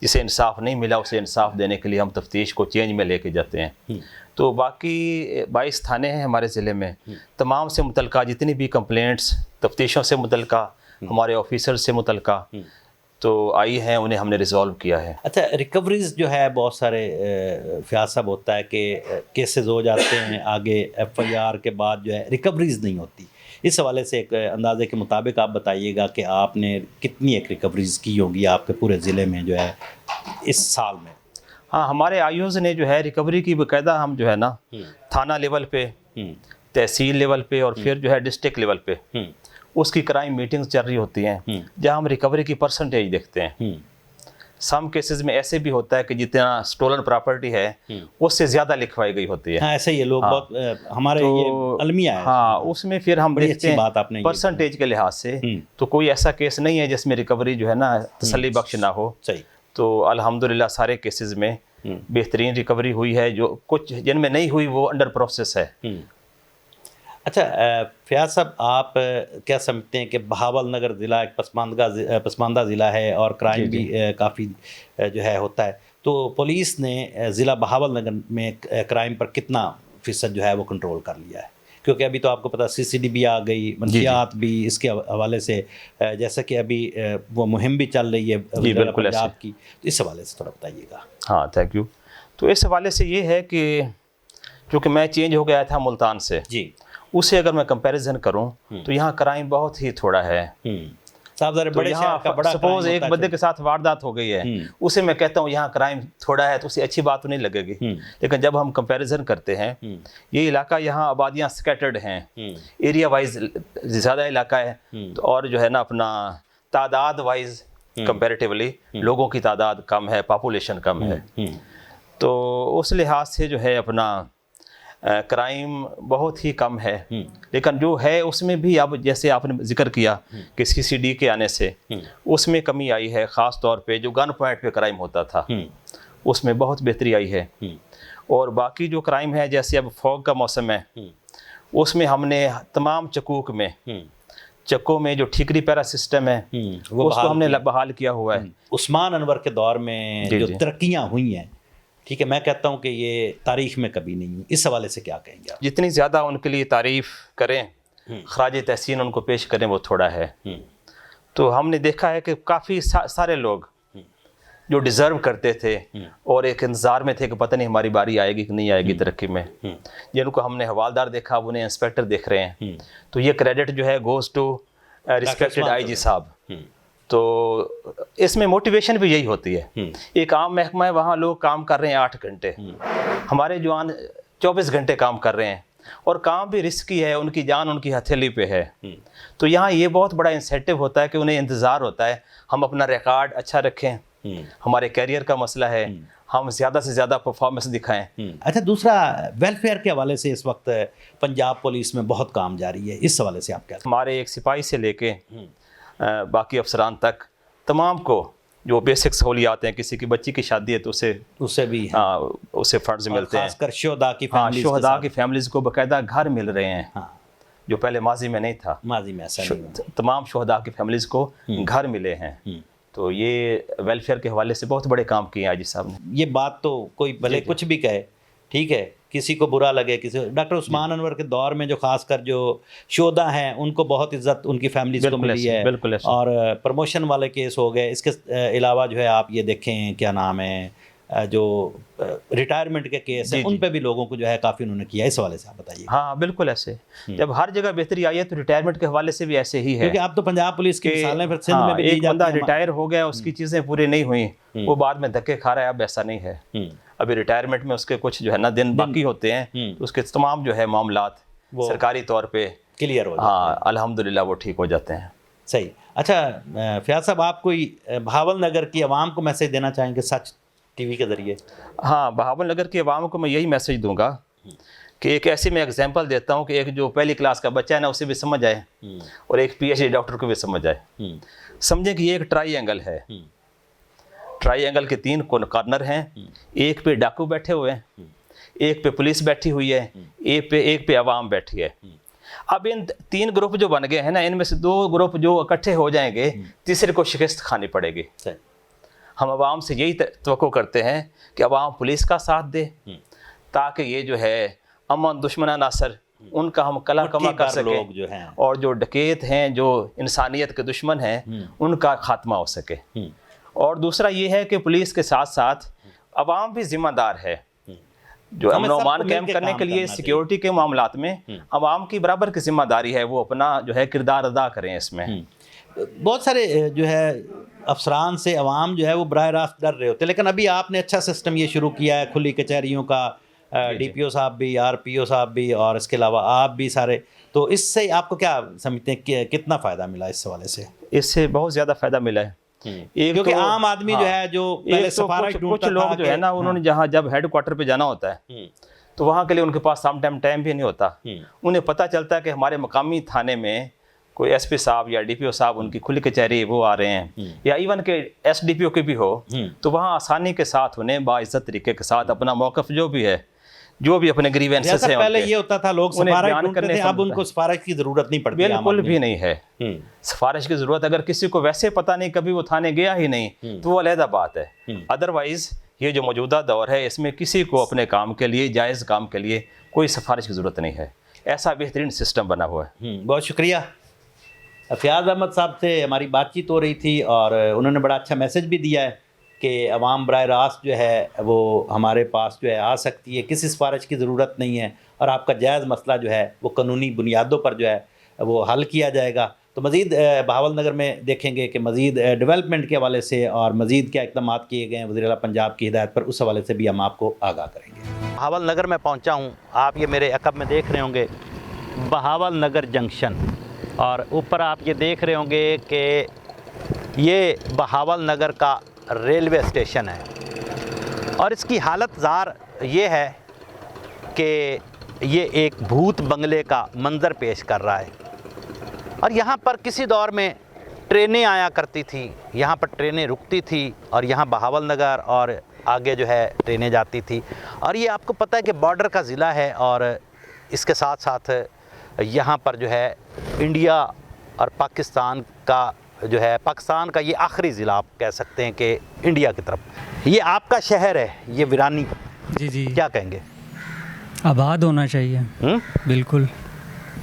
जिसे इंसाफ नहीं मिला उसे इंसाफ देने के लिए हम तफ्तीश को चेंज में लेके जाते हैं। तो बाकी 22 थाने हैं हमारे ज़िले में, तमाम से मुतल्लिका जितनी भी कंप्लेंट्स तफ्तीशों से मुतल्लिका, हमारे ऑफिसर से मुतल्लिका तो आई हैं, उन्हें हमने रिजॉल्व किया है। अच्छा रिकवरीज जो है बहुत सारे फ़याज़ साहब होता है कि केसेस हो जाते हैं, आगे FIR के बाद जो है रिकवरीज नहीं होती, इस हवाले से एक अंदाजे के मुताबिक आप बताइएगा कि आपने कितनी एक रिकवरीज की होगी आपके पूरे ज़िले में जो है इस साल में? हाँ, हमारे आईओज़ ने जो है रिकवरी की बाकायदा हम जो है ना थाना लेवल पे, तहसील लेवल पे और फिर जो है डिस्ट्रिक्ट लेवल पे उसकी क्राइम मीटिंग्स चल रही होती हैं जहाँ हम रिकवरी की परसेंटेज देखते हैं। सम केसेस में ऐसे भी होता है कि जितना स्टोलन प्रॉपर्टी है उससे ज़्यादा लिखवाई गई होती है। हाँ, ऐसे ही लोग बहुत हमारे तो, ये अलमिया है। हाँ, उसमें फिर हम बड़ी देखते अच्छी बात आपने हैं ये परसेंटेज के लिहाज से तो कोई ऐसा केस नहीं है जिसमें रिकवरी जो है ना तसल्ली बख्श ना हो। सही। तो अल्हम्दुलिल्लाह सारे केसेस में बेहतरीन रिकवरी हुई है, जो कुछ जिनमें नहीं हुई वो अंडर प्रोसेस है। अच्छा फयाज साहब, आप क्या समझते हैं कि बहावल नगर ज़िला एक पसमानदा ज़िला है और क्राइम भी काफ़ी जो है होता है, तो पुलिस ने ज़िला बहावल नगर में क्राइम पर कितना फ़ीसद जो है वो कंट्रोल कर लिया है? क्योंकि अभी तो आपको पता CCD भी आ गई, मंशियात भी, इसके हवाले से जैसा कि अभी वो मुहिम भी चल रही है बिल्कुल पंजाब की, तो इस हवाले से थोड़ा बताइएगा। हाँ, थैंक यू। तो इस हवाले से ये है कि क्योंकि मैं चेंज हो गया था मुल्तान से जी, उसे अगर मैं कंपैरिजन करूं तो यहाँ क्राइम बहुत ही थोड़ा है। साहब ज़रा बड़े शहर का बड़ा सपोज एक बंदे के साथ वारदात हो गई है, उसे मैं कहता हूँ यहाँ क्राइम थोड़ा है तो उसे अच्छी बात नहीं लगेगी। लेकिन जब हम कंपैरिजन करते हैं, ये इलाका यहाँ आबादियाँ स्कैटर्ड हैं, एरिया वाइज ज़्यादा इलाका है तो और जो है ना अपना तादाद वाइज कंपैरेटिवली लोगों की तादाद कम है, पॉपुलेशन कम है, तो उस लिहाज से जो है अपना क्राइम बहुत ही कम है। लेकिन जो है उसमें भी अब जैसे आपने जिक्र किया कि CCD के आने से उसमें कमी आई है, ख़ास तौर पे जो गन पॉइंट पे क्राइम होता था उसमें बहुत बेहतरी आई है। और बाकी जो क्राइम है, जैसे अब फॉग का मौसम है, उसमें हमने तमाम चक्कों में जो ठीकरी पैरा सिस्टम है उसको हमने बहाल किया हुआ है। उस्मान अनवर के दौर में जो तरक्कियाँ हुई हैं, ठीक है, मैं कहता हूँ कि ये तारीख में कभी नहीं हुई। इस हवाले से क्या कहेंगे आप? जितनी ज़्यादा उनके लिए तारीफ़ करें, खराज तहसीन उनको पेश करें, वो थोड़ा है। तो हमने देखा है कि काफ़ी सारे लोग जो डिज़र्व करते थे और एक इंतज़ार में थे कि पता नहीं हमारी बारी आएगी कि नहीं आएगी तरक्की में, जिनको हमने हवालदार देखा अब उन्हें इंस्पेक्टर देख रहे हैं, तो ये क्रेडिट जो है गोज़ टू रिस्पेक्टेड IG साहब। तो इसमें मोटिवेशन भी यही होती है। एक आम महकमा है, वहाँ लोग काम कर रहे हैं 8 घंटे, हमारे जवान 24 घंटे काम कर रहे हैं और काम भी रिस्की है, उनकी जान उनकी हथेली पे है। तो यहाँ ये बहुत बड़ा इंसेंटिव होता है कि उन्हें इंतज़ार होता है हम अपना रिकॉर्ड अच्छा रखें, हमारे कैरियर का मसला है, हम ज़्यादा से ज़्यादा परफॉर्मेंस दिखाएं। अच्छा, दूसरा वेलफेयर के हवाले से इस वक्त पंजाब पुलिस में बहुत काम जारी है, इस हवाले से आप क्या? हमारे एक सिपाही से लेके बाकी अफसरान तक तमाम को जो बेसिक सहूलियात हैं, किसी की बच्ची की शादी है तो उसे भी उसे फंड्स मिलते हैं, खासकर शोहदा की फैमिलीज़ को बाकायदा घर मिल रहे हैं, जो पहले माजी में नहीं था। माजी में ऐसा नहीं, तमाम शोहदा की फैमिलीज़ को घर मिले हैं। तो ये वेलफेयर के हवाले से बहुत बड़े काम किए हैं IG साहब ने। ये बात तो कोई भले कुछ भी कहे, ठीक है, किसी को बुरा लगे, किसी डॉक्टर उस्मान अनवर के दौर में जो खासकर जो शोधा हैं उनको बहुत इज्जत उनकी फैमिलीज को मिली है, बिल्कुल और प्रमोशन वाले केस हो गए। इसके अलावा जो है आप ये देखें क्या नाम है, जो रिटायरमेंट के केस हैं उन पे भी लोगों को जो है काफ़ी उन्होंने किया। इस हवाले से आप बताइए। हाँ बिल्कुल ऐसे, जब हर जगह बेहतरी आई है तो रिटायरमेंट के हवाले से भी ऐसे ही है, क्योंकि आप तो पंजाब पुलिस के मिसालें फिर सिंध में भी एक बंदा रिटायर हो गया, उसकी चीज़ें पूरी नहीं हुई, वो बाद में धक्के खा रहा है। अब ऐसा नहीं है, अभी रिटायरमेंट में उसके कुछ जो है ना दिन बाकी होते हैं, तो उसके तमाम जो है मामलात सरकारी तौर पे क्लियर हो, हाँ अल्हम्दुलिल्लाह वो ठीक हो जाते हैं। सही। अच्छा फयाज साहब, आप कोई बहावल नगर की आवाम को मैसेज देना चाहेंगे सच TV के ज़रिए? हाँ, बहावल नगर की आवाम को मैं यही मैसेज दूंगा कि एक ऐसी मैं एग्जांपल देता हूँ कि एक जो पहली क्लास का बच्चा है ना उसे भी समझ आए और एक PhD डॉक्टर को भी समझ आए। समझें कि ये एक ट्राइएंगल है, ट्राइएंगल के 3 कॉर्नर हैं, एक पे डाकू बैठे हुए हैं, एक पे पुलिस बैठी हुई है, एक पे आवाम बैठी है। अब इन 3 ग्रुप जो बन गए हैं ना, इनमें से 2 ग्रुप जो इकट्ठे हो जाएंगे, तीसरे को शिकस्त खानी पड़ेगी। हम आवाम से यही तवक्को करते हैं कि आवाम पुलिस का साथ दे, ताकि ये जो है अमन दुश्मनाना असर उनका हम कला कमा कर सकें, जो हैं और जो डकैत हैं, जो इंसानियत के दुश्मन हैं, उनका खात्मा हो सके। और दूसरा ये है कि पुलिस के साथ साथ आवाम भी जिम्मेदार है। जो हमें अमन सबको अमान कायम मिलके करने काम के लिए करना सिक्योरिटी के मामलात में आवाम की बराबर की जिम्मेदारी है, वो अपना जो है किरदार अदा करें इसमें। बहुत सारे जो है अफसरान से अवाम जो है वो बराह रास्त डर रहे होते हैं, लेकिन अभी आपने अच्छा सिस्टम ये शुरू किया है, खुली कचहरियों का, DPO साहब भी, RPO साहब भी, और इसके अलावा आप भी सारे, तो इससे आपको क्या समझते हैं कि कितना फ़ायदा मिला इस हवाले से? इससे बहुत ज़्यादा फायदा मिला है। एक क्योंकि तो- आम आदमी जो है जो एक पहले तो सिफारिश कुछ ढूंढता लोग था जो है ना, उन्होंने जहाँ जब हेड क्वार्टर पे जाना होता है तो वहाँ के लिए उनके पास टाइम भी नहीं होता। उन्हें पता चलता है कि हमारे मकामी थाने में कोई SP साहब या DPO साहब, उनकी खुली कचहरी वो आ रहे हैं, या इवन के SDPO के भी हो, तो वहाँ आसानी के साथ उन्हें बाइज्जत तरीके के साथ अपना मौक़िफ़ जो भी है, जो भी अपने ग्रीवेंसेस जैसा हैं पहले उनके, ये होता था लोग उन्हें सिफारिश बयान ढूंढते करने थे, से अब मिलता उनको है। सिफारिश की ज़रूरत नहीं पड़ती। बिल्कुल भी नहीं है सिफारिश की ज़रूरत। अगर किसी को वैसे पता नहीं, कभी वो थाने गया ही नहीं, तो वो अलहदा बात है। अदरवाइज़ ये जो मौजूदा दौर है, इसमें किसी को अपने काम के लिए, जायज़ काम के लिए कोई सिफारिश की ज़रूरत नहीं है। ऐसा बेहतरीन सिस्टम बना हुआ है। बहुत शुक्रिया। फयाज़ अहमद साहब से हमारी बातचीत हो रही थी और उन्होंने बड़ा अच्छा मैसेज भी दिया है कि अवाम बराह रास्त जो है वो हमारे पास जो है आ सकती है, किसी सिफारिश की ज़रूरत नहीं है, और आपका जायज़ मसला जो है वो कानूनी बुनियादों पर जो है वो हल किया जाएगा। तो मज़ीद बहावल नगर में देखेंगे कि मज़ीद डेवलपमेंट के हवाले से और मज़ीद क्या इक़दाम किए गए हैं वज़ीर आला पंजाब की हिदायत पर, उस हवाले से भी हम आपको आगाह करेंगे। बहावल नगर में पहुँचा हूँ, आप ये मेरे अक़ब में देख रहे होंगे बहावल नगर जंक्शन, और ऊपर आप ये देख रहे होंगे कि ये बहावल नगर का रेलवे स्टेशन है, और इसकी हालत ज़ार ये है कि ये एक भूत बंगले का मंज़र पेश कर रहा है। और यहाँ पर किसी दौर में ट्रेनें आया करती थी, यहाँ पर ट्रेनें रुकती थी, और यहाँ बहावल नगर और आगे जो है ट्रेनें जाती थी। और ये आपको पता है कि बॉर्डर का ज़िला है, और इसके साथ साथ यहाँ पर जो है इंडिया और पाकिस्तान का जो है, पाकिस्तान का ये आखिरी ज़िला आप कह सकते हैं कि इंडिया की तरफ। ये आपका शहर है, ये वीरानी, जी जी, क्या कहेंगे? आबाद होना चाहिए। बिल्कुल।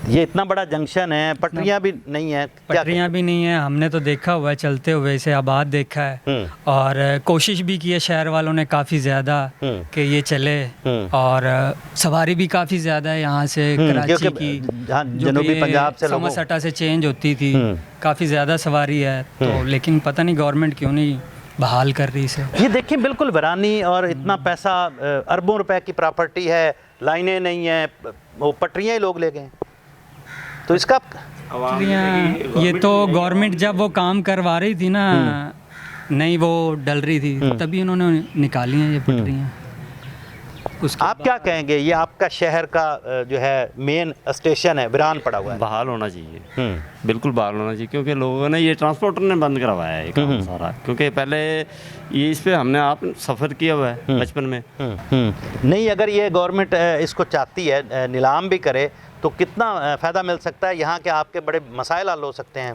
ये इतना बड़ा जंक्शन है, पटरियाँ भी नहीं है, पटरियाँ भी नहीं है, हमने तो देखा हुआ है चलते हुए, इसे आबाद देखा है, और कोशिश भी की है शहर वालों ने काफ़ी ज़्यादा कि ये चले, और सवारी भी काफ़ी ज़्यादा है यहाँ से कराची की, जनूबी पंजाब से लोगों समरसटा से चेंज होती थी, काफ़ी ज़्यादा सवारी है, तो लेकिन पता नहीं गवर्नमेंट क्यों नहीं बहाल कर रही इसे। ये देखिए बिल्कुल वीरानी, और इतना पैसा, अरबों रुपए की प्रॉपर्टी है, लाइनें नहीं है, वो पटरियाँ ही लोग ले गए। तो इसका ये तो गवर्नमेंट जब वो काम करवा रही थी ना, नहीं वो डल रही थी, तभी उन्होंने निकाली हैं ये पटरियाँ। आप क्या कहेंगे, ये आपका शहर का जो है मेन स्टेशन है, वीरान पड़ा हुआ है? बहाल होना चाहिए, बिल्कुल बहाल होना चाहिए, क्योंकि लोगों ने ये ट्रांसपोर्टर ने बंद करवाया है ये काम सारा, क्योंकि पहले ये इस पे हमने आप सफ़र किया हुआ है बचपन में। नहीं, अगर ये गवर्नमेंट इसको चाहती है नीलाम भी करे तो कितना फ़ायदा मिल सकता है, यहाँ के आपके बड़े मसाइल हल हो सकते हैं।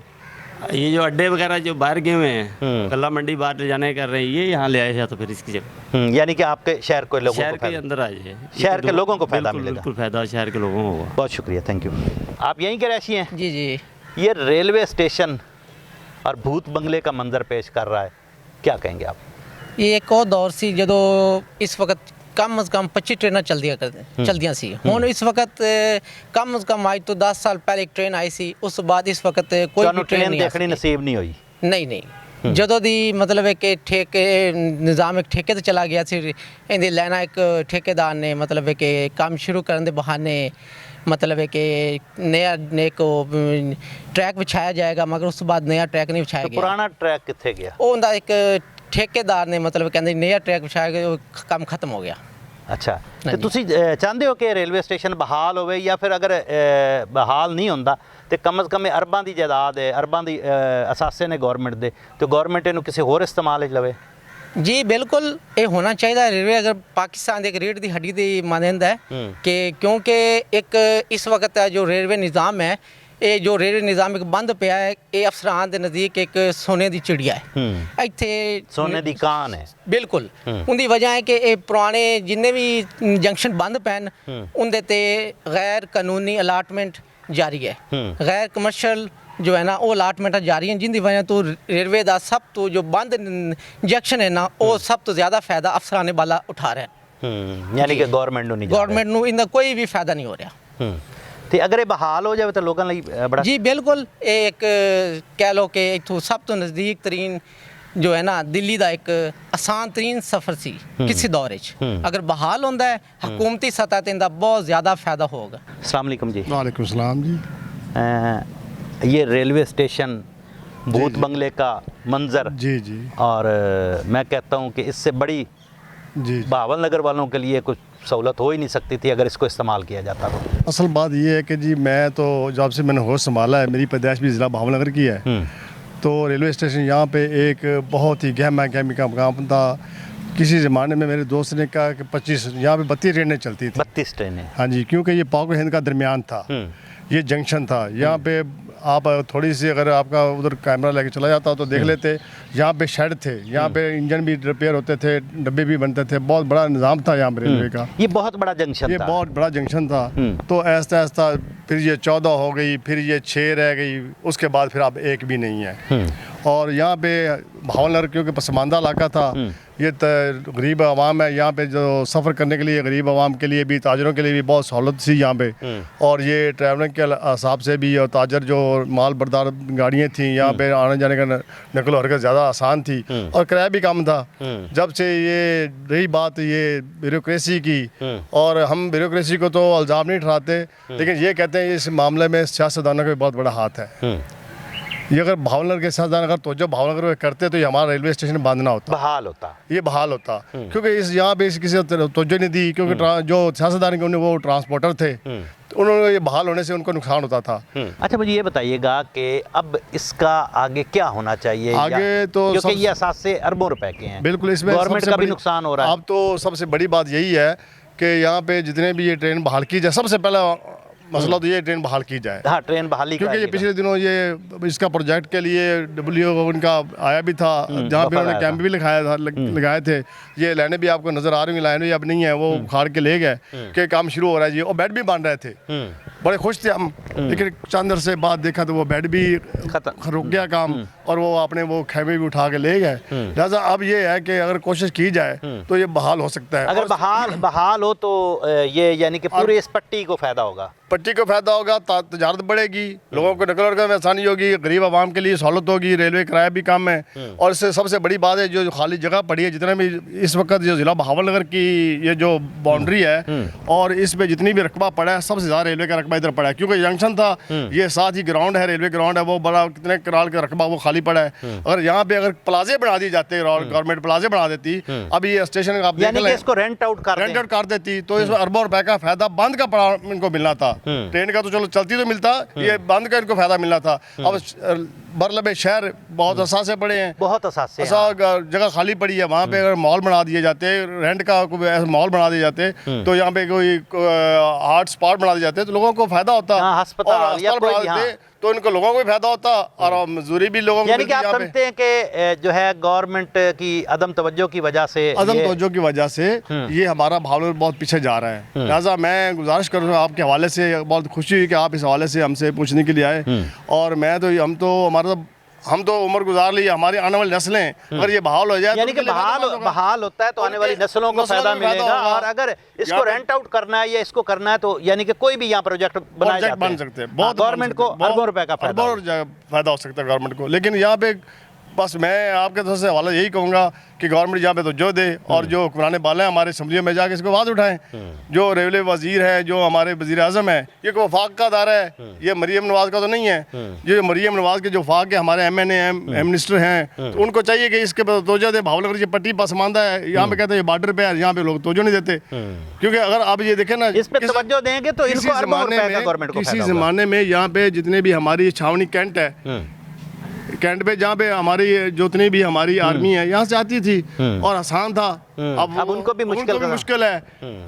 ये जो अड्डे वगैरह जो बाहर गए हुए हैं, कल्ला मंडी बाहर ले जाने कर रहे हैं, ये यहाँ ले आए हैं, तो फिर इसकी जगह यानी कि आपके शहर को लोगों शहर को के अंदर आ जाए, शहर के लोगों को फ़ायदा मिलेगा। बिल्कुल फ़ायदा शहर के लोगों को होगा। बहुत शुक्रिया, थैंक यू। आप यहीं के रहशी हैं? जी जी। ये रेलवे स्टेशन और भूत बंगले का मंजर पेश कर रहा है, क्या कहेंगे आप? ये एक और दौर सी जो इस वक्त कम अज़ कम 25 ट्रेन चलदियाँ सी, हुण इस वक्त कम अज़ कम आज तो 10 साल पहले एक ट्रेन आई सी, उस बाद इस वक्त कोई भी ट्रेन नहीं देखनी नसीब नहीं हुई। नहीं ਜਦੋਂ ਦੀ ਮਤਲਬ ਹੈ ਕਿ ਠੇਕੇ ਨਿਜ਼ਾਮ ਇੱਕ ਠੇਕੇ ਤੇ ਚਲਾ ਗਿਆ ਸੀ, ਇਹਦੇ ਲੈਣਾ ਇੱਕ ਠੇਕੇਦਾਰ ਨੇ ਮਤਲਬ ਹੈ ਕਿ ਕੰਮ ਸ਼ੁਰੂ ਕਰਨ ਦੇ ਬਹਾਨੇ मतलब है कि नया को ट्रैक बिछाया जाएगा, मगर उस बाद नया ट्रैक नहीं बिछाया गया। पुराना ट्रैक कितने गया? वो उनका एक ठेकेदार ने मतलब कहते नया ट्रैक बिछाया गया, काम खत्म हो गया। अच्छा, तो तुसी चाहते हो कि रेलवे स्टेशन बहाल होवे, या फिर अगर बहाल नहीं होंदा तो कम अज़ कम अरबां दी जायदाद है, अरबां दी असासे ने गवर्नमेंट दे, तो गवर्नमेंट इनू किसी होर इस्तेमाल लवे? जी बिल्कुल, ये होना चाहिए। रेलवे अगर पाकिस्तान एक रीढ़ की हड्डी की मानंद है कि क्योंकि एक इस वक्त जो रेलवे निज़ाम है, ये जो रेलवे निज़ाम एक बंद पिया है, ये अफसरान के नज़दीक एक सोने की चिड़िया है, इत्थे सोने की कान है। बिल्कुल, उनकी वजह है कि ये पुराने जिन्ने भी जंक्शन बंद पैन उनके ते गैर कानूनी अलाटमेंट जारी है, गैर कमर्शल जो है ना वो अलाटमेंट जारी हैं, जिनकी वजह तो रेलवे का सब तो जो बंद जंक्शन है ना, वो सब तो ज़्यादा फ़ायदा अफसराने वाला उठा रहे हैं। ਯਾਨੀ ਕਿ ਗਵਰਨਮੈਂਟ ਨੂੰ ਨਹੀਂ ਜਾ ਰਿਹਾ। ਗਵਰਨਮੈਂਟ ਨੂੰ ਇਹਦਾ ਕੋਈ ਵੀ ਫਾਇਦਾ ਨਹੀਂ ਹੋ ਰਿਹਾ। ਤੇ ਅਗਰ ਇਹ ਬਹਾਲ ਹੋ ਜਾਵੇ ਤਾਂ ਲੋਕਾਂ ਲਈ ਬੜਾ ਜੀ ਬਿਲਕੁਲ, ਇਹ ਇੱਕ ਕਹਿ ਲਓ ਕਿ ਇੱਥੋਂ ਸਭ ਤੋਂ ਨਜ਼ਦੀਕ ਤਰੀਨ ਜੋ ਹੈ ਨਾ ਦਿੱਲੀ ਦਾ ਇੱਕ ਆਸਾਨ ਤਰੀਨ ਸਫ਼ਰ ਸੀ ਕਿਸੇ ਦੌਰ 'ਚ। ਅਗਰ ਬਹਾਲ ਹੁੰਦਾ ਹੈ ਹਕੂਮਤੀ ਸਤਹ ਤੇ ਇਹਦਾ ਬਹੁਤ ਜ਼ਿਆਦਾ ਫਾਇਦਾ ਹੋਗਾ। अस्सलाम वालेकुम जी। वालेकुम सलाम जी। ये रेलवे स्टेशन भूत बंगले का मंजर जी जी, और मैं कहता हूँ कि इससे बड़ी जी बहावल नगर वालों के लिए कुछ सहूलत हो ही नहीं सकती थी अगर इसको इस्तेमाल किया जाता तो। असल बात ये है कि जी मैं तो जब से मैंने होश संभाला है, मेरी पैदाइश भी ज़िला बहावल नगर की है, तो रेलवे स्टेशन यहाँ पे एक बहुत ही गहमा गहमी का मकाम था। किसी ज़माने में मेरे दोस्त ने कहा कि 25 यहाँ पे 32 ट्रेनें चलती थी। 32 ट्रेनें? हाँ जी, क्योंकि ये पाक हिंद का दरमियान था, ये जंक्शन था। यहाँ पे आप थोड़ी सी अगर आपका उधर कैमरा लेके चला जाता तो देख लेते, यहाँ पे शेड थे, यहाँ पे इंजन भी रिपेयर होते थे, डब्बे भी बनते थे, बहुत बड़ा निज़ाम था यहाँ पे रेलवे का। ये बहुत बड़ा जंक्शन ये था। बहुत बड़ा जंक्शन था। तो ऐसा ऐसा फिर ये 14 हो गई, फिर ये 6 रह गई, उसके बाद फिर अब एक भी नहीं है। और यहाँ पे भावनगर क्योंकि पसमानदा इलाका था, ये गरीब आवाम है, यहाँ पे जो सफ़र करने के लिए गरीब आवाम के लिए भी, ताजरों के लिए भी बहुत सहूलत थी यहाँ पे। और ये ट्रैवलिंग के हिसाब से भी और ताजर जो माल बरदार गाड़ियाँ थी, यहाँ पे आने जाने का नकल हरकत ज़्यादा आसान थी और किराया भी कम था। जब से ये रही बात ये ब्यूरोक्रेसी की, और हम ब्यूरोक्रेसी को तो इल्ज़ाम नहीं ठहराते, लेकिन ये कहते हैं इस मामले में सियासतदानों का भी बहुत बड़ा हाथ है। ये अगर भावनगर के सियासतदान अगर तोजो भावनगर में करते तो ये हमारा रेलवे स्टेशन बंद ना होता, बहाल होता, ये बहाल होता। क्योंकि इस यहाँ पे किसी तोजो नहीं दी, क्योंकि जो सियासतदान के वो ट्रांसपोर्टर थे, उन्होंने ये बहाल होने से उनको नुकसान होता था। अच्छा, मुझे ये बताइएगा कि अब इसका आगे क्या होना चाहिए? आगे तो क्योंकि ये असासे अरबों रुपए के हैं, बिल्कुल, इसमें गवर्नमेंट का भी नुकसान हो रहा है। अब तो सबसे बड़ी बात यही है कि यहाँ पे जितने भी ये ट्रेन बहाल की जाए, सबसे पहला मसला तो ये ट्रेन बहाल की जाए। हाँ, ट्रेन बहाली, क्योंकि ये पिछले दिनों ये इसका प्रोजेक्ट के लिए डब्ल्यू उनका आया भी था, जहाँ पे उन्होंने कैंप भी लगाए थे। ये लाइनें भी आपको नज़र आ रही हैं, लाइनें अब नहीं है, वो उखाड़ के ले गए कि काम शुरू हो रहा है जी। और बेड भी बन रहे थे, बड़े खुश थे हम, लेकिन चंद अरसे बाद देखा तो वो बेड भी रुक गया काम, और वो अपने वो खेमे भी उठा के ले गए। लिहाजा अब ये है कि अगर कोशिश की जाए तो ये बहाल हो सकता है। अगर बहाल हो तो ये यानी कि पूरे इस पट्टी को फ़ायदा होगा, पट्टी को फ़ायदा होगा, तजारत बढ़ेगी, लोगों को नकल हरकत में आसानी होगी, गरीब आवाम के लिए सहूलत होगी, रेलवे किराया भी कम है। और इससे सबसे बड़ी बात है जो खाली जगह पड़ी है, जितना भी इस वक्त जो ज़िला बहावल नगर की ये जो बाउंड्री है और इस पे जितनी भी रकबा पड़ा है, सबसे ज़्यादा रेलवे का रकबा इधर पड़ा है। क्योंकि जंक्शन था, ये साथ ही ग्राउंड है, रेलवे ग्राउंड है, वो बड़ा कितने कराल का रकबा वो खाली पड़ा है। अगर यहाँ पे अगर प्लाजे बना दिए जाते, गवर्नमेंट प्लाजे बना देती, अब ये स्टेशन आप देख लें, इसको रेंट आउट कर देती, तो इसमें अरबों रुपए का फायदा बंद का पड़ा इनको मिलना था। ट्रेन का तो चलो चलती तो मिलता, ये बंद का इनको फायदा मिलना था। अब बरलबे शहर बहुत असासे पड़े हैं, बहुत असासे जगह खाली पड़ी है, वहाँ पे अगर मॉल बना दिए जाते, रेंट का कोई ऐसा मॉल बना दिए जाते, तो यहाँ पे कोई आर्ट स्पॉट बना दिए जाते तो लोगों को फायदा होता, अस्पताल बना देते तो इनको लोगों को भी फायदा होता और मजदूरी भी लोगों को। यानी कि आप समझते हैं कि जो है गवर्नमेंट की अदम तवज्जो की वजह से ये हमारा भावनगर बहुत पीछे जा रहा है। लिहाजा मैं गुजारिश कर रहा हूँ आपके हवाले से, बहुत खुशी हुई कि आप इस हवाले से हमसे पूछने के लिए आए। और मैं तो हम तो उम्र गुजार ली, हमारी आने वाली नस्लें अगर ये बहाल हो जाए, यानी कि बहाल होता है तो आने वाली नस्लों को फायदा मिलेगा। और अगर इसको रेंट आउट करना है या इसको करना है तो यानी कि कोई भी यहाँ प्रोजेक्ट बन सकते हैं, बहुत गवर्नमेंट को अरबों रुपए का फायदा हो सकता है गवर्नमेंट को। लेकिन यहाँ पे बस मैं आपके तरफ से हवाला यही कहूँगा कि गवर्नमेंट यहाँ पे तो जो दे, और जो हुक्मरान बाले हमारे असम्बलियों में जाके इसको आवाज़ उठाएं। जो रेलवे वजीर है, जो हमारे वजीर आज़म है, ये कोई वफाक का अदारा है, ये मरीम नवाज़ का तो नहीं है। ये मरीम नवाज़ के जो वफाक के हमारे MNA मिनिस्टर हैं, तो उनको चाहिए कि इसके पर तोजह दे। भावनगर ये पट्टी पसमानदा है, यहाँ पे कहते हैं बॉर्डर पे है, यहाँ पे लोग तोजह नहीं देते। क्योंकि अगर आप ये देखें ना, इस पे तवज्जो देंगे तो किसी ज़माने में यहाँ पे जितने भी हमारी छावनी कैंट है, कैंट पे जहाँ पे हमारी जितनी भी हमारी आर्मी है यहाँ से आती थी और आसान था। अब उनको भी मुश्किल है।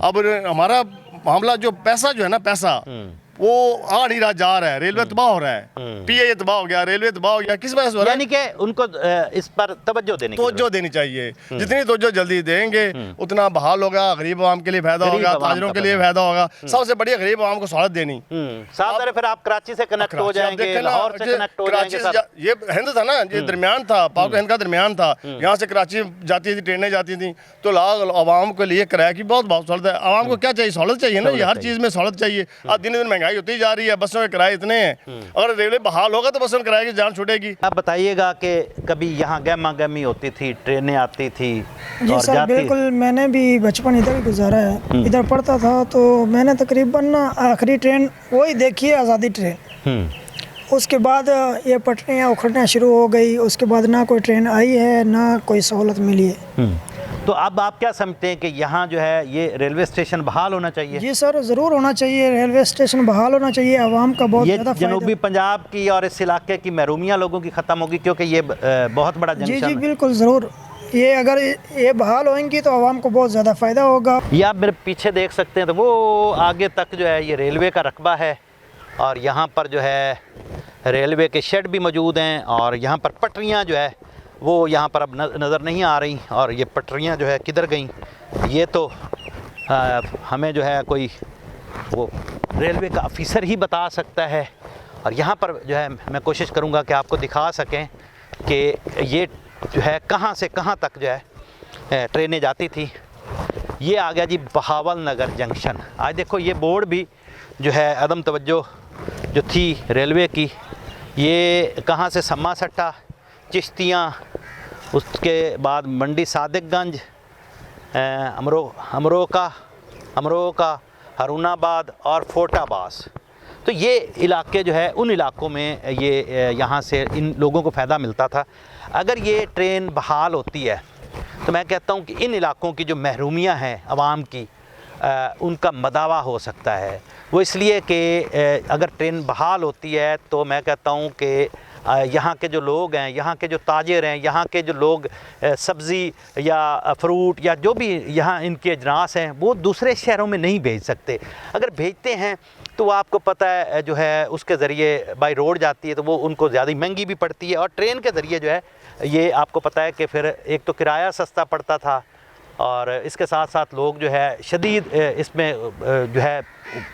अब हमारा मामला जो पैसा जो है ना, पैसा वो आ नहीं रहा, जा रहा है, रेलवे तबाह हो रहा है, पीए तबाह हो गया, रेलवे तबाह हो गया, किस वजह से हो रहा है? यानी कि उनको इस पर तवज्जो देनी चाहिए। जितनी तवज्जो जल्दी देंगे उतना बहाल होगा, गरीब आवाम के लिए फायदा होगा, ताजरों के लिए फायदा होगा। सबसे बढ़िया गरीब आवाम को सहूलत देनी। साथ फिर आप कराची से कनेक्ट हो जाएंगे, लाहौर से कनेक्ट हो जाएंगे। ये हिंद था ना, ये दरमियान था, पाक हिंद का दरमियान था। यहाँ से कराची जाती थी, ट्रेनें जाती थी, तो आवाम के लिए किराए की बहुत सहूलत है। आवाम को क्या चाहिए? सहूलत चाहिए ना, ये हर चीज़ में सहूलत चाहिए। आज दिन दिन महंगाई होती जा रही है, बसों के किराए इतने हैं, अगर रेलवे बहाल होगा तो बसों के किराए की जान छूटेगी। आप बताइएगा कि कभी यहाँ गहमा गहमी होती थी, ट्रेनें आती थी जी सर, बिल्कुल। मैंने भी बचपन इधर ही गुजारा है, इधर पढ़ता था, तो मैंने तकरीबन ना आखिरी ट्रेन वही देखी है, आज़ादी ट्रेन। उसके बाद ये पटरियाँ उखड़ना शुरू हो गई, उसके बाद ना कोई ट्रेन आई है ना कोई सहूलत मिली है। तो अब आप क्या समझते हैं कि यहाँ जो है ये रेलवे स्टेशन बहाल होना चाहिए? जी सर, ज़रूर होना चाहिए, रेलवे स्टेशन बहाल होना चाहिए, आवाम का बहुत ज़्यादा जनूबी पंजाब की और इस इलाके की महरूमियाँ लोगों की ख़त्म होगी, क्योंकि ये बहुत बड़ा जंक्शन है। जी बिल्कुल, ज़रूर। ये अगर ये बहाल होंगी तो आवाम को बहुत ज़्यादा फ़ायदा होगा। ये आप मेरे पीछे देख सकते हैं, तो वो आगे तक जो है ये रेलवे का रकबा है, और यहाँ पर जो है रेलवे के शेड भी मौजूद हैं, और यहाँ पर पटरियाँ जो है वो यहाँ पर अब नज़र नहीं आ रही, और ये पटरियाँ जो है किधर गई ये तो हमें जो है कोई वो रेलवे का ऑफिसर ही बता सकता है। और यहाँ पर जो है मैं कोशिश करूँगा कि आपको दिखा सकें कि ये जो है कहाँ से कहाँ तक जो है ट्रेनें जाती थी। ये आ गया जी बहावल नगर जंक्शन। आज देखो ये बोर्ड भी जो है अदम तवज्जो जो थी रेलवे की, ये कहाँ से सम्मा सट्टा, चिश्तियाँ, उसके बाद मंडी सादिकगंज, अमरोका, हरुणाबाद और फोर्टाबास। तो ये इलाके जो है उन इलाकों में ये यहाँ से इन लोगों को फ़ायदा मिलता था। अगर ये ट्रेन बहाल होती है तो मैं कहता हूँ कि इन इलाकों की जो महरूमियाँ हैं आवाम की, उनका मदावा हो सकता है। वो इसलिए कि अगर ट्रेन बहाल होती है तो मैं कहता हूँ कि यहाँ के जो लोग हैं, यहाँ के जो ताजिर हैं, यहाँ के जो लोग सब्ज़ी या फ्रूट या जो भी यहाँ इनके अजनास हैं वो दूसरे शहरों में नहीं भेज सकते। अगर भेजते हैं तो आपको पता है जो है उसके ज़रिए बाई रोड जाती है तो वो उनको ज़्यादा महंगी भी पड़ती है, और ट्रेन के ज़रिए जो है ये आपको पता है कि फिर एक तो किराया सस्ता पड़ता था, और इसके साथ साथ लोग जो है शदीद इसमें जो है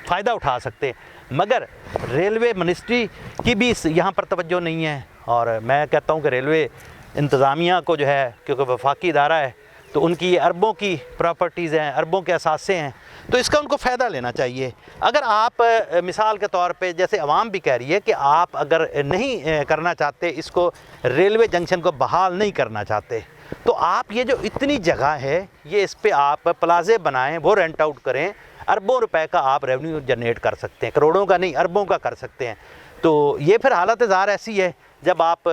फ़ायदा उठा सकते। मगर रेलवे मिनिस्ट्री की भी यहाँ पर तवज्जो नहीं है, और मैं कहता हूँ कि रेलवे इंतज़ामिया को जो है, क्योंकि वफाकी इदारा है तो उनकी अरबों की प्रॉपर्टीज़ हैं, अरबों के असासे हैं, तो इसका उनको फ़ायदा लेना चाहिए। अगर आप मिसाल के तौर पे जैसे अवाम भी कह रही है कि आप अगर नहीं करना चाहते, इसको रेलवे जंक्शन को बहाल नहीं करना चाहते, तो आप ये जो इतनी जगह है ये इस पे आप प्लाजे बनाएं, वो रेंट आउट करें, अरबों रुपए का आप रेवेन्यू जनरेट कर सकते हैं, करोड़ों का नहीं अरबों का कर सकते हैं। तो ये फिर हालत ज़ाहिर ऐसी है जब आप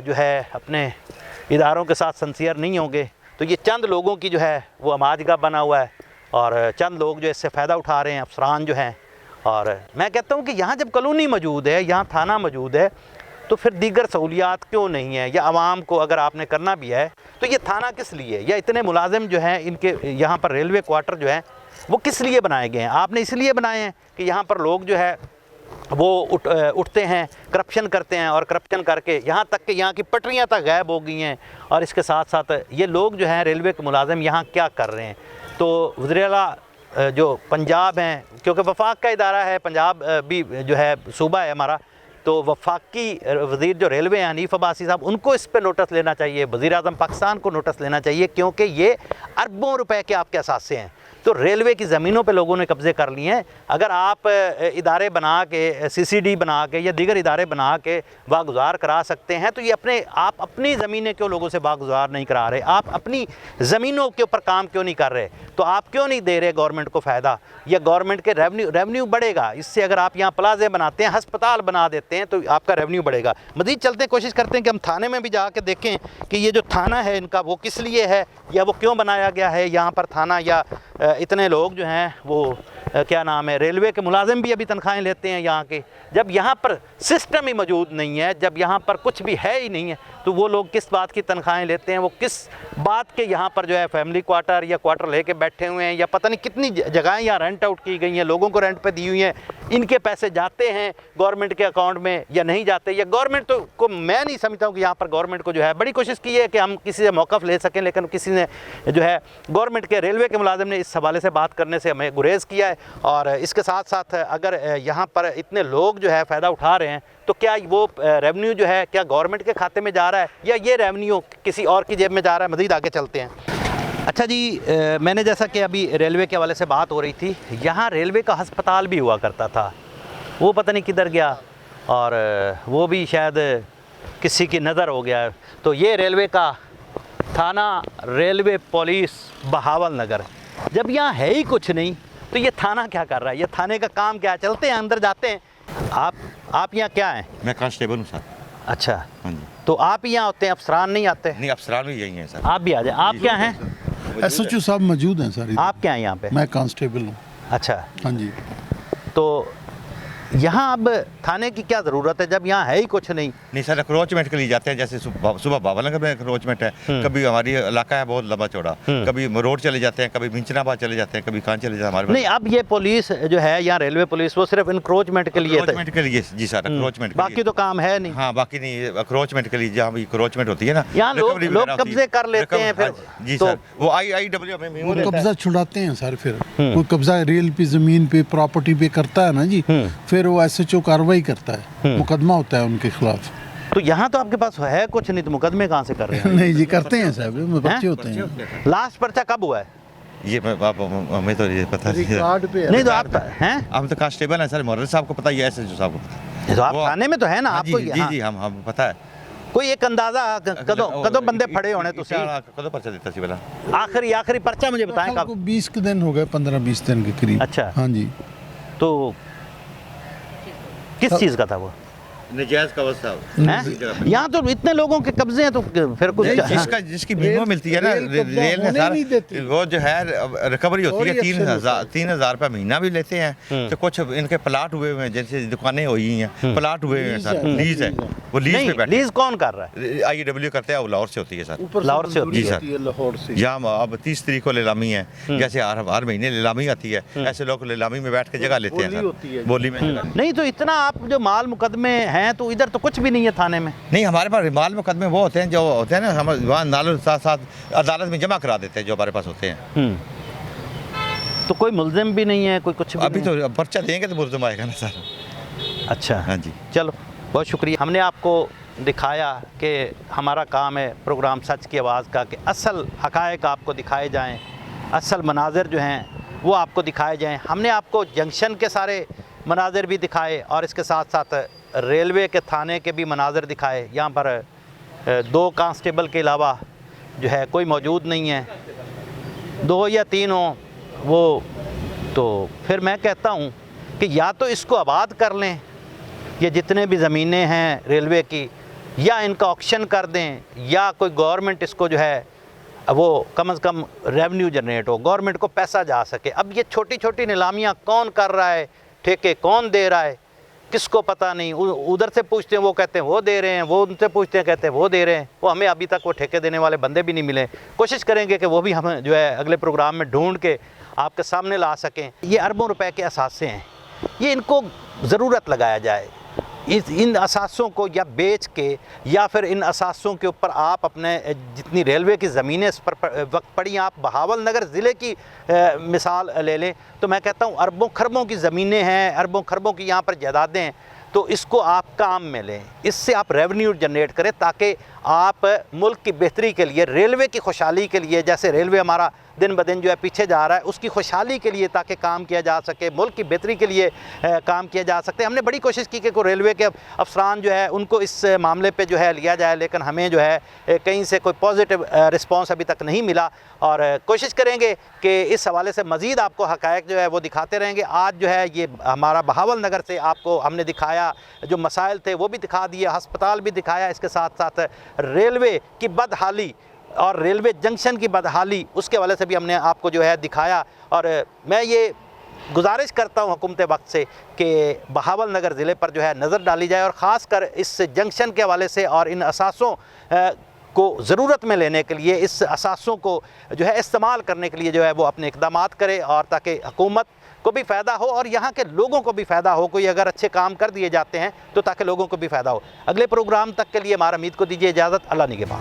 जो है अपने इदारों के साथ सिंसियर नहीं होंगे तो ये चंद लोगों की जो है वो अमाजगा बना हुआ है, और चंद लोग जो इससे फ़ायदा उठा रहे हैं, अफसरान जो हैं। और मैं कहता हूँ कि यहाँ जब कॉलोनी मौजूद है, यहाँ थाना मौजूद है, तो फिर दीगर सहूलियात क्यों नहीं है? या आवाम को अगर आपने करना भी है तो ये थाना किस लिए, या इतने मुलाजिम जो हैं इनके यहाँ पर रेलवे क्वार्टर जो हैं वो किस लिए बनाए गए हैं? आपने इसलिए बनाए हैं कि यहाँ पर लोग जो है वो उठते हैं, करप्शन करते हैं, और करप्शन करके यहाँ तक कि यहाँ की पटरियाँ तक गायब हो गई हैं। और इसके साथ साथ ये लोग जो हैं रेलवे के मुलाजिम यहाँ क्या कर रहे हैं? तो वज़ीर आला जो पंजाब हैं, क्योंकि वफाक का इदारा है, पंजाब भी जो है सूबा है हमारा, तो वफाकी वज़ीर जो रेलवे हैं हनीफ अब्बासी साहब, उनको इस पर नोटिस लेना चाहिए, वज़ीर आज़म पाकिस्तान को नोटिस लेना चाहिए, क्योंकि ये अरबों रुपए के आपके असासे हैं। तो रेलवे की ज़मीनों पे लोगों ने कब्ज़े कर लिए हैं। अगर आप इदारे बना के, CCD बना के या दीगर इदारे बना के वागुजार करा सकते हैं, तो ये आप अपनी ज़मीनें क्यों लोगों से वागुजार नहीं करा रहे? आप अपनी ज़मीनों के ऊपर काम क्यों नहीं कर रहे? तो आप क्यों नहीं दे रहे गवर्नमेंट को फ़ायदा? या गवर्नमेंट के रेवेन्यू बढ़ेगा इससे। अगर आप यहाँ प्लाजे बनाते हैं, हस्पताल बना देते हैं, तो आपका रेवेन्यू बढ़ेगा। मज़ीद चलते हैं, कोशिश करते हैं कि हम थाने में भी जाके देखें कि ये जो थाना है इनका वो किस लिए है, या वो क्यों बनाया गया है यहाँ पर थाना। या इतने लोग जो हैं वो क्या नाम है, रेलवे के मुलाजिम भी अभी तनख्वाहें लेते हैं यहाँ के। जब यहाँ पर सिस्टम ही मौजूद नहीं है, जब यहाँ पर कुछ भी है ही नहीं है, तो वो लोग किस बात की तनख्वाहें लेते हैं? वो किस बात के यहाँ पर जो है फैमिली क्वार्टर या क्वार्टर लेके बैठे हुए हैं, या पता नहीं कितनी जगहें यहाँ रेंट आउट की गई हैं, लोगों को रेंट पे दी हुई हैं। इनके पैसे जाते हैं गवर्नमेंट के अकाउंट में या नहीं जाते, या गवर्नमेंट तो को मैं नहीं समझता हूँ कि यहाँ पर गवर्नमेंट को जो है बड़ी कोशिश की है कि हम किसी से मौक़िफ़ ले सकें, लेकिन किसी ने जो है गवर्नमेंट के रेलवे के मुलाजिम ने इस हवाले से बात करने से हमें गुरेज़ किया है। और इसके साथ साथ अगर यहाँ पर इतने लोग जो है फ़ायदा उठा रहे हैं तो क्या वो रेवेन्यू जो है क्या गवर्नमेंट के खाते में जा रहा है या ये रेवेन्यू किसी और की जेब में जा रहा है? मज़ीद आगे चलते हैं। अच्छा जी, मैंने जैसा कि अभी रेलवे के हवाले से बात हो रही थी, यहाँ रेलवे का अस्पताल भी हुआ करता था, वो पता नहीं किधर गया और वो भी शायद किसी की नज़र हो गया। तो ये रेलवे का थाना रेलवे पुलिस बहावल नगर, जब यहाँ है ही कुछ नहीं तो ये थाना क्या कर रहा है? ये थाने का काम क्या है? चलते हैं अंदर जाते हैं। आप यहाँ क्या हैं? मैं कांस्टेबल हूँ सर। अच्छा, हाँ जी। तो आप ही यहाँ होते हैं, अफसरान नहीं आते? नहीं, अफसरान भी यही हैं सर। आप भी आ जाए। आप क्या हैं? SHO साहब मौजूद हैं सर। आप क्या हैं यहाँ पे? मैं कांस्टेबल हूँ। अच्छा, हाँ जी। तो यहाँ अब थाने की क्या ज़रूरत है जब यहाँ है ही कुछ नहीं? नहीं सर, अक्रोचमेंट के लिए जाते हैं, जैसे सुबह बाबा में अक्रोचमेंट है, कभी हमारी इलाका है बहुत लंबा चौड़ा, कभी रोड चले जाते हैं, कभी मिंचनाबाद चले जाते हैं, कभी कहाँ चले जाते हैं हमारे। नहीं, अब ये पुलिस जो है यहाँ रेलवे पुलिस वो सिर्फ इंक्रोचमेंट के लिए जी सर, अक्रोचमेंट, बाकी तो काम है नहीं। हाँ, बाकी नहीं, अक्रोचमेंट के लिए जहाँ भी अक्रोचमेंट होती है ना, यहाँ लोग कब्जे कर लेते हैं फिर। जी सर, वो IIW कब्जा छुड़ाते हैं सर। फिर कोई कब्जा रेल पे, ज़मीन पे, प्रॉपर्टी पे करता है ना जी, फिर वो SHO कार्रवाई करता है, मुकदमा होता है उनके खिलाफ। तो यहाँ तो आपके पास है कुछ नहीं, तो मुकदमे कहाँ से कर रहे हैं? नहीं जी, करते हैं साहब, बच्चे होते हैं। लास्ट पर्चा कब हुआ है? ये हमें तो ये पता नहीं। तो आप हैं? हम तो कांस्टेबल हैं सर, मोहर्रम साहब को पता ही है, SHO साहब को पता है। तो आप थाने में तो है ना आपको? जी, हम पता है। कोई एक अंदाजा कदों बंदे फड़े होने? तो कदों पर्चा देता सी पहला आखिरी पर्चा मुझे बताएं कब? 20 के दिन हो गए, 15-20 दिन के करीब। अच्छा, हाँ जी। तो किस चीज़ का था वो? नजायज कब्जा। यहाँ तो इतने लोगों के कब्जे हैं, तो फिर कुछ जिसकी बीमा मिलती है ना रेल में सर, वो जो है रिकवरी होती है। 3,000 रुपये महीना भी लेते हैं। तो कुछ इनके प्लाट हुए हुए हैं, जैसे दुकानें हुई हैं, प्लाट हुए हुए हैं सर, लीज है, वो लीज पे बैठे। लीज कौन कर रहा है? IIW करते हैं, वो लाहौर से होती है सर। लाहौर से होती है? जी सर। यहाँ अब 30 तारीख को नीलामी है, जैसे हर महीने नीलामी आती है, ऐसे लोग नीलामी में बैठ के जगह लेते हैं सर, बोली में। नहीं तो इतना आप जो माल मुकदमे हैं, तो इधर तो कुछ भी नहीं है थाने में? नहीं, हमारे पास माल मुकदमे वो होते हैं जो होते हैं ना, हम वहाँ नालों साथ साथ अदालत में जमा करा देते हैं जो हमारे पास होते हैं। तो कोई मुल्जिम भी नहीं है, कोई कुछ भी अभी तो पर्चा देंगे तो मुल्जिम आएगा ना सर। अच्छा, हाँ जी, चलो बहुत शुक्रिया। हमने आपको दिखाया कि हमारा काम है प्रोग्राम सच की आवाज़ का, कि असल हक़ाइक़ आपको दिखाए जाएँ, असल मनाज़िर जो हैं वो आपको दिखाए जाएँ। हमने आपको जंक्शन के सारे मनाज़िर भी दिखाए और इसके साथ साथ रेलवे के थाने के भी मनाज़िर दिखाए। यहाँ पर 2 कांस्टेबल के अलावा जो है कोई मौजूद नहीं है, 2 या 3 हो वो, तो फिर मैं कहता हूँ कि या तो इसको आबाद कर लें, ये जितने भी ज़मीनें हैं रेलवे की, या इनका ऑक्शन कर दें, या कोई गवर्नमेंट इसको जो है वो कम से कम रेवेन्यू जनरेट हो, गवर्नमेंट को पैसा जा सके। अब ये छोटी छोटी नीलामियाँ कौन कर रहा है, ठेके कौन दे रहा है, किसको पता नहीं। उधर से पूछते हैं वो कहते हैं वो दे रहे हैं, वो उनसे पूछते हैं कहते हैं वो दे रहे हैं। वो हमें अभी तक वो ठेके देने वाले बंदे भी नहीं मिले। कोशिश करेंगे कि वो भी हम जो है अगले प्रोग्राम में ढूंढ के आपके सामने ला सकें। ये अरबों रुपए के असासे हैं, ये इनको ज़रूरत लगाया जाए। इन असासों को या बेच के या फिर इन असासों के ऊपर आप अपने जितनी रेलवे की ज़मीनें इस पर वक्त पड़ी, आप बहावल नगर ज़िले की मिसाल ले लें तो मैं कहता हूँ अरबों खरबों की ज़मीनें हैं, अरबों खरबों की यहाँ पर जायदादें हैं। तो इसको आप काम में लें, इससे आप रेवेन्यू जनरेट करें ताकि आप मुल्क की बेहतरी के लिए, रेलवे की खुशहाली के लिए, जैसे रेलवे हमारा दिन ब दिन जो है पीछे जा रहा है, उसकी खुशहाली के लिए ताकि काम किया जा सके, मुल्क की बेहतरी के लिए काम किया जा सकते। हमने बड़ी कोशिश की कि कोई रेलवे के अफसरान जो है उनको इस मामले पे जो है लिया जाए, लेकिन हमें जो है कहीं से कोई पॉजिटिव रिस्पांस अभी तक नहीं मिला। और कोशिश करेंगे कि इस हवाले से मज़ीद आपको हक़ाइक़ जो है वो दिखाते रहेंगे। आज जो है ये हमारा बहावल नगर से आपको हमने दिखाया, जो मसाइल थे वो भी दिखा दिए, अस्पताल भी दिखाया, इसके साथ साथ रेलवे की बदहाली और रेलवे जंक्शन की बदहाली उसके हवाले से भी हमने आपको जो है दिखाया। और मैं ये गुजारिश करता हूँ हुकूमत वक्त से कि बहावल नगर ज़िले पर जो है नज़र डाली जाए और ख़ास कर इस जंक्शन के हवाले से और इन असासों को ज़रूरत में लेने के लिए, इस असासों को जो है इस्तेमाल करने के लिए जो है वो अपने इक़दामात करे, और ताकि हुकूमत को भी फ़ायदा हो और यहाँ के लोगों को भी फ़ायदा हो। कोई अगर अच्छे काम कर दिए जाते हैं तो ताकि लोगों को भी फ़ायदा हो। अगले प्रोग्राम तक के लिए हमारा उम्मीद को दीजिए इजाज़त। अल्लाह निगहबान।